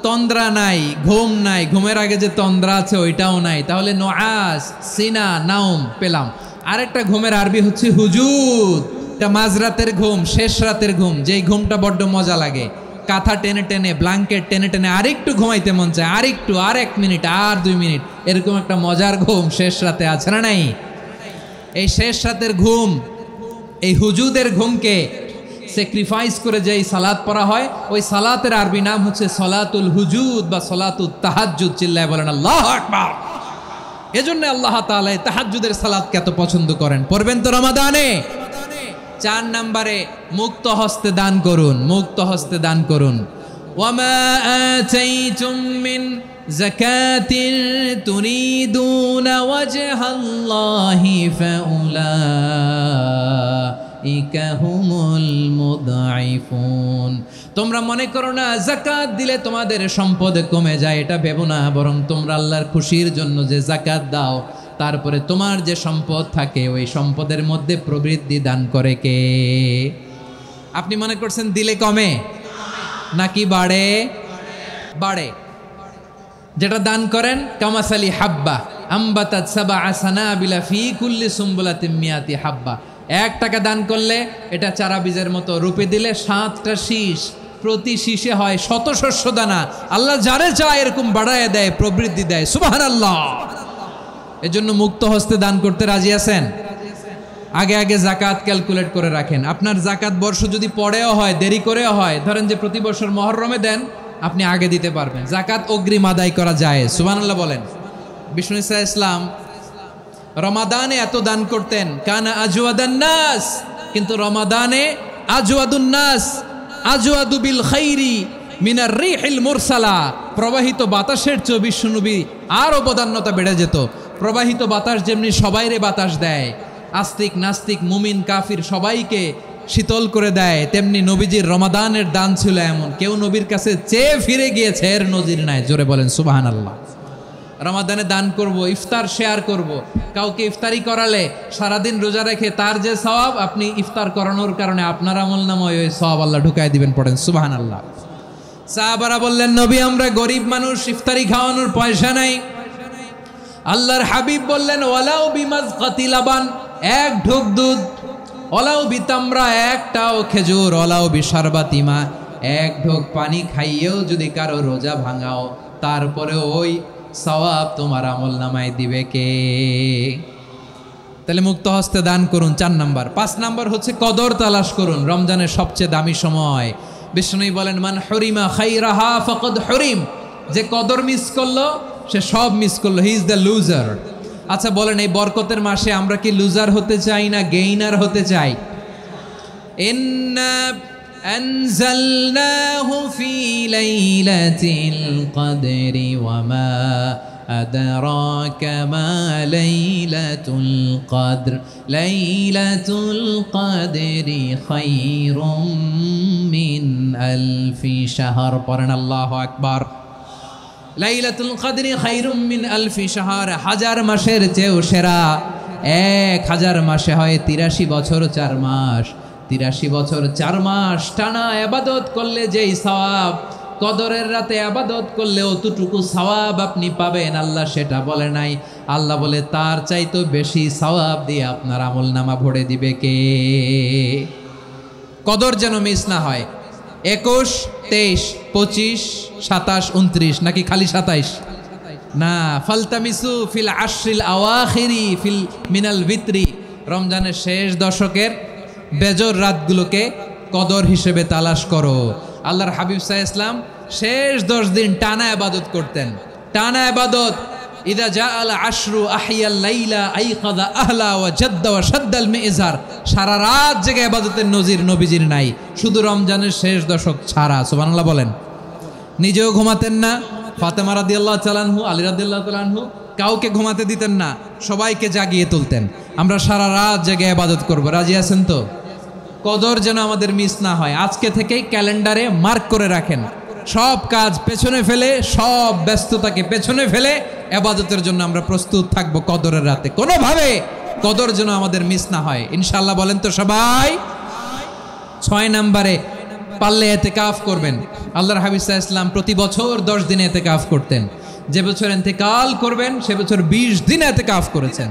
তন্দ্রা নাই, ঘুম নাই। ঘুমের আগে যে তন্দ্রা আছে ওইটাও নাই। তাহলে নুআস, সিনা, নাউম পেলাম। আরেকটা ঘুমের আরবি হচ্ছে হুজুদ। এটা মাঝরাতের ঘুম, শেষ রাতের ঘুম, যেই ঘুমটা বড্ড মজা লাগে। কাঁথা টেনে টেনে, ব্ল্যাঙ্কেট টেনে টেনে আরেকটু ঘুমাইতে মন চায়, আরেকটু, আর 1 মিনিট, আর 2 মিনিট, এরকম একটা মজার ঘুম শেষ রাতে আছে না নাই? এই শেষ রাতের ঘুম, এই হুজুদের ঘুমকে স্যাক্রিফাইস করে যে এই সালাত পড়া হয়, ওই সালাতের আরবি নাম হচ্ছে সলাতুল হুজুদ বা সলাতুত তাহাজ্জুদ। চিল্লায় বলেন আল্লাহু আকবার। এজন্য আল্লাহ তাআলা এই তাহাজ্জুদের সালাতকে এত পছন্দ করেন। পড়বেন তো রমাদানে। 4 নম্বরে মুক্ত হস্তে দান করুন, মুক্ত হস্তে দান করুন। ওয়ামা আতাইতুম মিন যাকাতিন তুরিদুনা ওয়াজহাল্লাহি ফাউলাইকা হুমুল মুদঈফুন। তোমরা মনে করো না যাকাত দিলে তোমাদের সম্পদ কমে যায়, এটা ভেবো না, বরং তোমরা আল্লাহর খুশির জন্য যে যাকাত দাও, তারপরে তোমার যে সম্পদ থাকে ওই সম্পদের মধ্যে প্রবৃদ্ধি দান করে কে? আপনি মনে করছেন দিলে কমে নাকি বাড়ে? বাড়ে। যেটা দান করেন কামাসালি হাব্বা আম্বাতাত সাবআ সানাবিলা ফি কুল্লি সুম্বুলাতিন মিয়াতি হাব্বা। 1 টাকা দান করলে এটা চারা বীজের মতো, রূপে দিলে 7টা শীষ, প্রতি শীষে হয় 100 শস্য দানা। আল্লাহ যারে চায় এরকম বাড়ায় দেয়, প্রবৃদ্ধি দেয়। সুবহানাল্লাহ। এজন্য মুক্ত হস্তে দান করতে রাজি আছেন? আগে আগে যাকাত ক্যালকুলেট করে রাখেন। আপনার যাকাত বর্ষ যদি পরেও হয়, দেরি করেও হয়, ধরেন যে প্রতি বছর মুহররমে দেন, আপনি আগে দিতে পারবেন। যাকাত অগ্রিম আদায় করা যায়। সুবহানাল্লাহ বলেন। বিষ্ণু ঈসা ইসলাম রমাদানে এত দান করতেন, কানা আজওয়াদান নাস, কিন্তু রমাদানে আজওয়াদুন নাস আজওয়াদু বিল খাইরি মিনার রিহিল মুরসালা। প্রবাহিত বাতাসের চেয়ে বিশ্বনবী আরো বদান্যতা বেড়ে যেত। প্রবাহিত বাতাস যেমনি সবাইরে বাতাস দেয়, আস্তিক নাস্তিক মুমিন কাফির সবাইকে শীতল করে দেয়, তেমনি নবীজির রমাদানের দান ছিল এমন, কেউ নবীর কাছে চেয়ে ফিরে গিয়েছে এর নজির নাই। জোরে বলেন সুবহানাল্লাহ। রমাদানে দান করব, ইফতার শেয়ার করব। কাউকে ইফতারি করালে সারাদিন রোজা রেখে তার যে সওয়াব, আপনি ইফতার করানোর কারণে আপনার আমলনামায় ওই সওয়াব আল্লাহ ঢুকায় দিবেন। পড়েন সুবহানাল্লাহ। সাহাবারা বললেন, নবী আমরা গরিব মানুষ, ইফতারি খাওয়ানোর পয়সা নাই। আল্লাহর হাবিব বললেন, ওয়ালাউ বিমাজকাতি লাবান, 1 ঢোক দুধ, ওয়ালাউ বিতামরা, 1টাও খেজুর, ওয়ালাউ বিশারবাতিমা, 1 ঢোক পানি খাইয়েও যদি কারো রোজা ভাঙাও, তারপরে ওই সওয়াব তোমার আমলনামায় দিবে কে? তাহলে মুক্ত হস্তে দান করুন 4 নাম্বার। 5 নাম্বার হচ্ছে কদর তালাশ করুন। রমজানের সবচেয়ে দামি সময়। বিষ্ণু বলেন, মান হরিমা খাইরাহা ফাকাদ হরিম, যে কদর মিস করলো সে সব মিস করলো, হি ইজ দ্য লুজার। আচ্ছা বলেন, এই বরকতের মাসে আমরা কি লুজার হতে চাই না গেইনার হতে চাই? ইন্না আনজালনাহু ফি লাইলাতিল কদরি ওয়া মা আদরাকা মা লাইলাতুল কদর লাইলাতুল কদরি খায়রুম মিন আলফি শাহর। পড়েন আল্লাহু আকবার। লাইলাতুল কদরি খায়রুম মিন আলফি শাহর, 1000 মাসের চেয়েও সেরা। 1000 মাসে হয় 83 বছর 4 মাস। 83 বছর 4 মাস টানা ইবাদত করলে যেই সওয়াব, কদরের রাতে ইবাদত করলে অতটুকু সওয়াব আপনি পাবেন, আল্লাহ সেটা বলে নাই। আল্লাহ বলে তার চাইতে বেশি সওয়াব দিয়ে আপনার আমলনামা ভরে দিবে কে? কদর যেন মিস না হয়। 21, 23, 25, 27, 29 নাকি খালি 27? না, ফালতামিসু ফিল আশরিল আওয়াখিরি ফিল মিনাল ভিতরি। রমজানের শেষ দশকের বেজর রাতগুলোকে কদর হিসেবে তালাশ করো। আল্লাহর হাবিব সাল্লাল্লাহু আলাইহি ওয়াসাল্লাম শেষ 10 দিন টানা ইবাদত করতেন, টানা ইবাদত। ইদা জাআল আশরু আহিয়াল লাইলা আইকাযা আহলা ওয়া জাদ্দা ওয়া শাদ্দাল মিজার। সারা রাত জেগে ইবাদতের নজির নবীজির নাই, শুধু রমজানের শেষ দশক ছাড়া। সুবহানাল্লাহ বলেন। নিজেও ঘুমাতেন না। ফাতেমা রাদিয়াল্লাহু তাআলা আনহু, আলী রাদিয়াল্লাহু তাআলা আনহু কাউকে ঘুমাতে দিতেন না, সবাইকে জাগিয়ে তুলতেন। আমরা সারা রাত জেগে ইবাদত করব। রাজি আছেন তো? কদর যেন আমাদের মিস না হয়। আজকে থেকেই ক্যালেন্ডারে মার্ক করে রাখেন। সব কাজ পেছনে ফেলে, সব ব্যস্ততাকে পেছনে ফেলে ইবাদতের জন্য আমরা প্রস্তুত থাকবো কদরের রাতে। কোনোভাবে কদর যেন আমাদের মিস না হয়, ইনশাআল্লাহ। বলেন তো সবাই। 6 নম্বরে পারলে ইতিকাফ করবেন। আল্লাহর হাবিব সাল্লাল্লাহু আলাইহি ওয়াসাল্লাম প্রতি বছর 10 দিন ইতিকাফ করতেন। যে বছর ইন্তেকাল করবেন সে বছর 20 দিন ইতিকাফ করেছেন।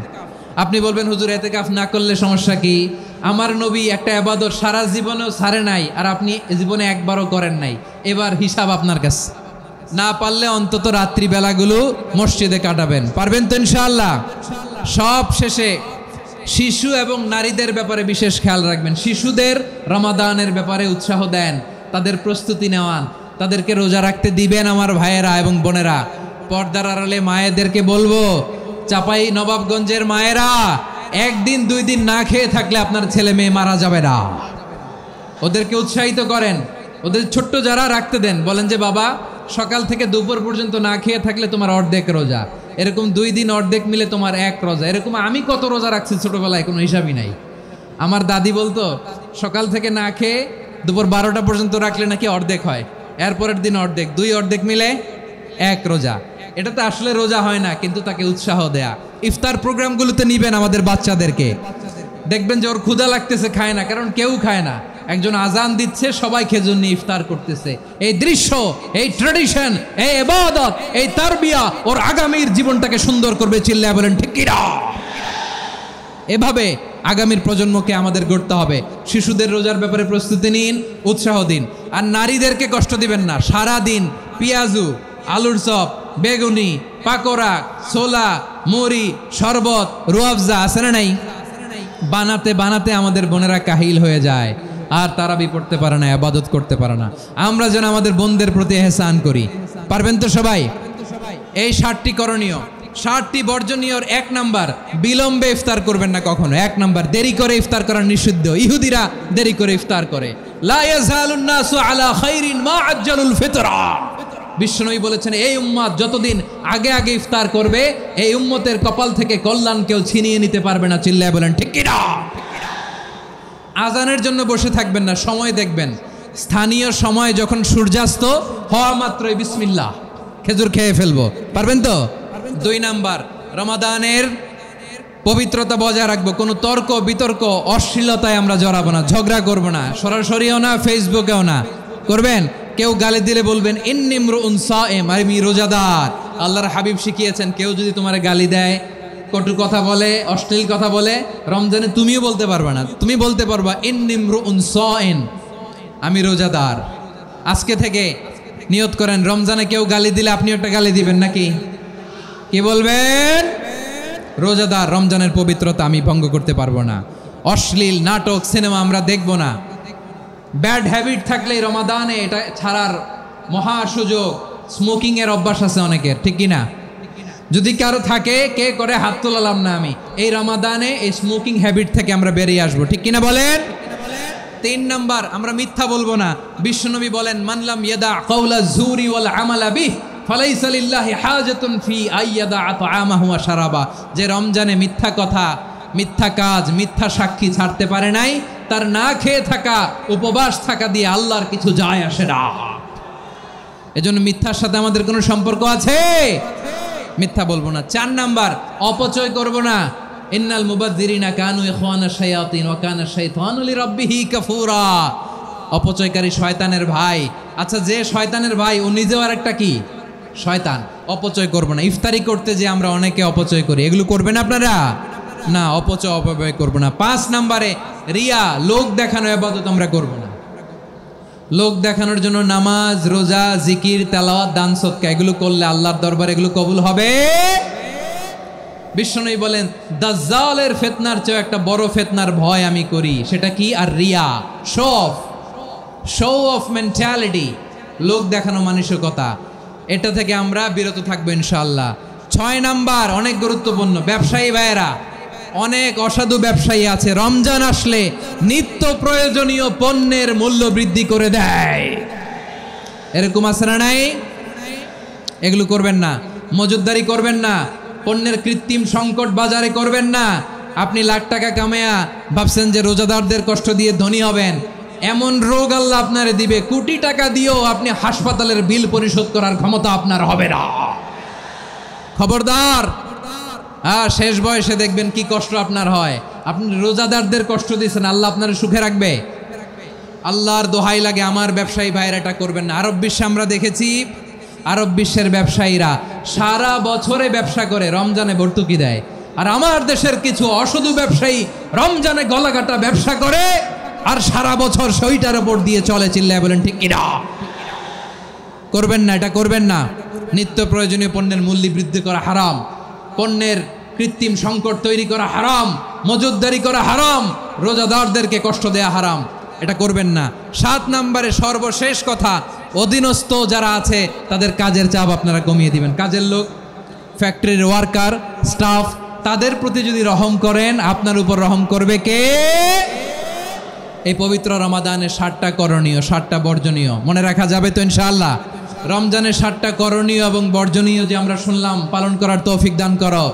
আপনি বলবেন হুজুর এতেকাফ না করলে সমস্যা কি? আমার নবী একটা ইবাদত সারা জীবনেও ছাড়ে নাই, আর আপনি জীবনে একবারও করেন নাই। এবার হিসাব আপনার কাছে। না পারলে অন্তত রাত্রিবেলাগুলো মসজিদে কাটাবেন। পারবেন তো ইনশাআল্লাহ? সব শেষে শিশু এবং নারীদের ব্যাপারে বিশেষ খেয়াল রাখবেন। শিশুদের রমাদানের ব্যাপারে উৎসাহ দেন, তাদের প্রস্তুতি নেওয়ান, তাদেরকে রোজা রাখতে দিবেন। আমার ভাইয়েরা এবং বোনেরা, পর্দার আড়ালে মায়েদেরকে বলবো, চাপাই নবাবগঞ্জের মায়েরা, একদিন 2 দিন না খেয়ে থাকলে আপনার ছেলে মেয়ে মারা যাবে না। ওদেরকে উৎসাহিত করেন, ওদের ছোট্ট যারা রাখতে দেন, বলেন যে বাবা সকাল থেকে দুপুর পর্যন্ত না খেয়ে থাকলে তোমার অর্ধেক রোজা, এরকম 2 দিন অর্ধেক মিলে তোমার 1 রোজা। এরকম আমি কত রোজা রাখছি ছোটবেলায় কোনো হিসাবই নাই। আমার দাদি বলতো সকাল থেকে না খেয়ে দুপুর 12টা পর্যন্ত রাখলে নাকি অর্ধেক হয়, এরপরের দিন অর্ধেক, 2 অর্ধেক মিলে 1 রোজা। এটা তো আসলে রোজা হয় না, কিন্তু তাকে উৎসাহ দেয়া। ইফতার প্রোগ্রামগুলোতে নিবেন আমাদের বাচ্চাদেরকে, দেখবেন যে ওর ক্ষুধা লাগতেছে, খায় না, কারণ কেউ খায় না। একজন আজান দিচ্ছে, সবাই খেজুর নিয়ে ইফতার করতেছে। এই দৃশ্য, এই ট্র্যাডিশন, এই ইবাদত, এই তারবিয়া ওর আগামীর জীবনটাকে সুন্দর করবে। চিল্লায়া বলেন ঠিক কি না? এভাবে আগামীর প্রজন্মকে আমাদের গড়তে হবে। শিশুদের রোজার ব্যাপারে প্রস্তুতি নিন, উৎসাহ দিন। আর নারীদেরকে কষ্ট দিবেন না। সারা দিন পেঁয়াজু, আলুর চপ, বেগুনি, পাকোড়া, ছোলা, মুড়ি, শরবত, রুয়াবজা আছে না নাই? বানাতে বানাতে আমাদের বোনেরা কাহিল হয়ে যায়, আর তারাবি পড়তে পারে না, ইবাদত করতে পারে না। আমরা যেন আমাদের বোনদের প্রতি ইহসান করি। পারবেন তো সবাই? এই 7টি করণীয়, 7টি বর্জনীয়। 1 নাম্বার, বিলম্বে ইফতার করবেন না কখনো। 1 নাম্বার, দেরি করে ইফতার করা নিষিদ্ধ। ইহুদিরা দেরি করে ইফতার করে। লা ইয়াজালুন নাসু আলা খাইরিন মা আজ্জালুল ফিতরা। বিশ্বনবী বলেছেন, এই উম্মত যতদিন আগে আগে ইফতার করবে, এই উম্মতের কপাল থেকে কল্যাণ কেউ ছিনিয়ে নিতে পারবে না। চিল্লায় বলেন ঠিক কি না? আজানের জন্য বসে থাকবেন না, সময় দেখবেন। স্থানীয় সময় যখন সূর্যাস্ত হওয়া মাত্রই বিসমিল্লাহ, খেজুর খেয়ে ফেলবো। পারবেন তো? 2 নাম্বার, রমাদানের পবিত্রতা বজায় রাখবো। কোনো তর্ক বিতর্ক অশ্লীলতায় আমরা জড়াবো না, ঝগড়া করবো না, সরাসরিও না, ফেসবুকেও না। করবেন? কেউ গালি দিলে বলবেন ইন্নিমরুন সায়েম, আমি রোজাদার। আল্লাহর হাবিব শিখিয়েছেন, কেউ যদি তোমার গালি দেয়, কটু কথা বলে, অশ্লীল কথা বলে, রমজানে তুমিও বলতে পারবে না। তুমি বলতে পারবা ইন্নিমরুন সায়েম, আমি রোজাদার। আজকে থেকে নিয়ত করেন, রমজানে কেউ গালি দিলে আপনি একটা গালি দিবেন নাকি? কি বলবেন? রোজাদার, রমজানের পবিত্রতা আমি ভঙ্গ করতে পারবো না। অশ্লীল নাটক, সিনেমা আমরা দেখবো না। ব্যাড হ্যাবিট থাকলে রমাদানে এটা ছাড়ার মহা সুযোগ। স্মোকিং এর অভ্যাস আছে অনেকের, ঠিক কি না? যদি কারো থাকে, কে করে হাত তোলালাম না আমি। এই রমাদানে এই স্মোকিং হ্যাবিট থেকে আমরা বেরিয়ে আসবো, ঠিক কিনা বলেন? 3 নাম্বার, আমরা মিথ্যা বলবো না। বিশ্বনবী বলেন, মানলাম ইয়াদা কাওলা যুরি ওয়াল আমালা বিহি ফালাইসা লিল্লাহি হাজাতুন ফি আইয়াদা তাআমাহু ওয়া শারাবা। যে রমজানে মিথ্যা কথা, মিথ্যা কাজ, মিথ্যা সাক্ষী ছাড়তে পারে নাই, তার না খেয়ে থাকা, উপবাস থাকা দিয়ে আল্লাহর কিছু যায় আসে না। এজন্য মিথ্যার সাথে আমাদের কোনো সম্পর্ক আছে? মিথ্যা বলবো না। 4 নাম্বার, অপচয় করব না। ইন্নাল মুবাযযিরিনা কানু ইখওয়ানাশ শায়াতিন ওয়া কানা শাইতানু লিরাব্বিহি কাফুরা। অপচয়কারী শয়তানের ভাই। আচ্ছা, যে শয়তানের ভাই, ও নিজেও আরেকটা কি? শয়তান। অপচয় করব না। ইফতারি করতে যে আমরা অনেকে অপচয় করি, এগুলো করবেন আপনারা না। অপচয় অপব্যয় করব না। 5 নাম্বারে, রিয়া, লোক দেখানো ইবাদত আমরা করব না। লোক দেখানোর জন্য নামাজ, রোজা, জিকির, তেলাওয়াত, দান, সদকা এগুলো করলে আল্লাহর দরবারে এগুলো কবুল হবে। বিশ্বনবী বলেন, দাজ্জালের ফিতনার চেয়ে একটা বড় ফিতনার ভয় আমি করি। সেটা কি? আর রিয়া, শো অফ মেন্টালিটি, লোক দেখানো মানসিকতা। এটা থেকে আমরা বিরত থাকবো ইনশাআল্লাহ। 6 নাম্বার, অনেক গুরুত্বপূর্ণ। ব্যবসায়ী ভাইয়েরা, অনেক অসাধু ব্যবসায়ী আছে, রমজান আসলে নিত্য প্রয়োজনীয় পণ্যের মূল্য বৃদ্ধি করে দেয়। এরকম আছে না নাই? এগুলো করবেন না। মজুদদারি করবেন না। পণ্যের কৃত্রিম সংকট বাজারে করবেন না। আপনি লাখ টাকা কামায়া ভাবছেন যে রোজাদারদের কষ্ট দিয়ে ধনী হবেন। এমন রোগ আল্লাহ আপনারে দিবে, কোটি টাকা দিয়েও আপনি হাসপাতালের বিল পরিশোধ করার ক্ষমতা আপনার হবে না। খবরদার। শেষ বয়সে দেখবেন কি কষ্ট আপনার হয়। আপনি রোজাদারদের কষ্ট দিয়েছেন, আল্লাহ আপনার সুখে রাখবে? আল্লাহর দোহাই লাগে, আমার ব্যবসায়ী ভাইয়েরা এটা করবেন না। আরব বিশ্বে আমরা দেখেছি, আরব বিশ্বের ব্যবসায়ীরা সারা বছরে ব্যবসা করে, রমজানে ভর্তুকি দেয়। আর আমার দেশের কিছু অসাধু ব্যবসায়ী রমজানে গলাকাটা ব্যবসা করে আর সারা বছর সইটার উপর দিয়ে চলে, চিল্লায় বলেন ঠিক কিনা? করবেন না, এটা করবেন না। নিত্য প্রয়োজনীয় পণ্যের মূল্য বৃদ্ধি করা হারাম, পণ্যের কৃত্রিম সংকট তৈরি করা হারাম, মজুতদারি করা হারাম, রোজাদারদেরকে কষ্ট দেয়া হারাম, এটা করবেন না। 7 নম্বরে সর্বশেষ কথা, অধীনস্থ যারা আছে তাদের কাজের চাপ আপনারা কমিয়ে দিবেন। কাজের লোক, ফ্যাক্টরির ওয়ার্কার, স্টাফ, তাদের প্রতি যদি রহম করেন, আপনার উপর রহম করবে কে? এই পবিত্র রমাদানের 7টা করণীয়, 7টা বর্জনীয় মনে রাখা যাবে তো ইনশাআল্লাহ? রমজানের 7টা করণীয় এবং বর্জনীয় যে আমরা শুনলাম, পালন করার তৌফিক দান করো।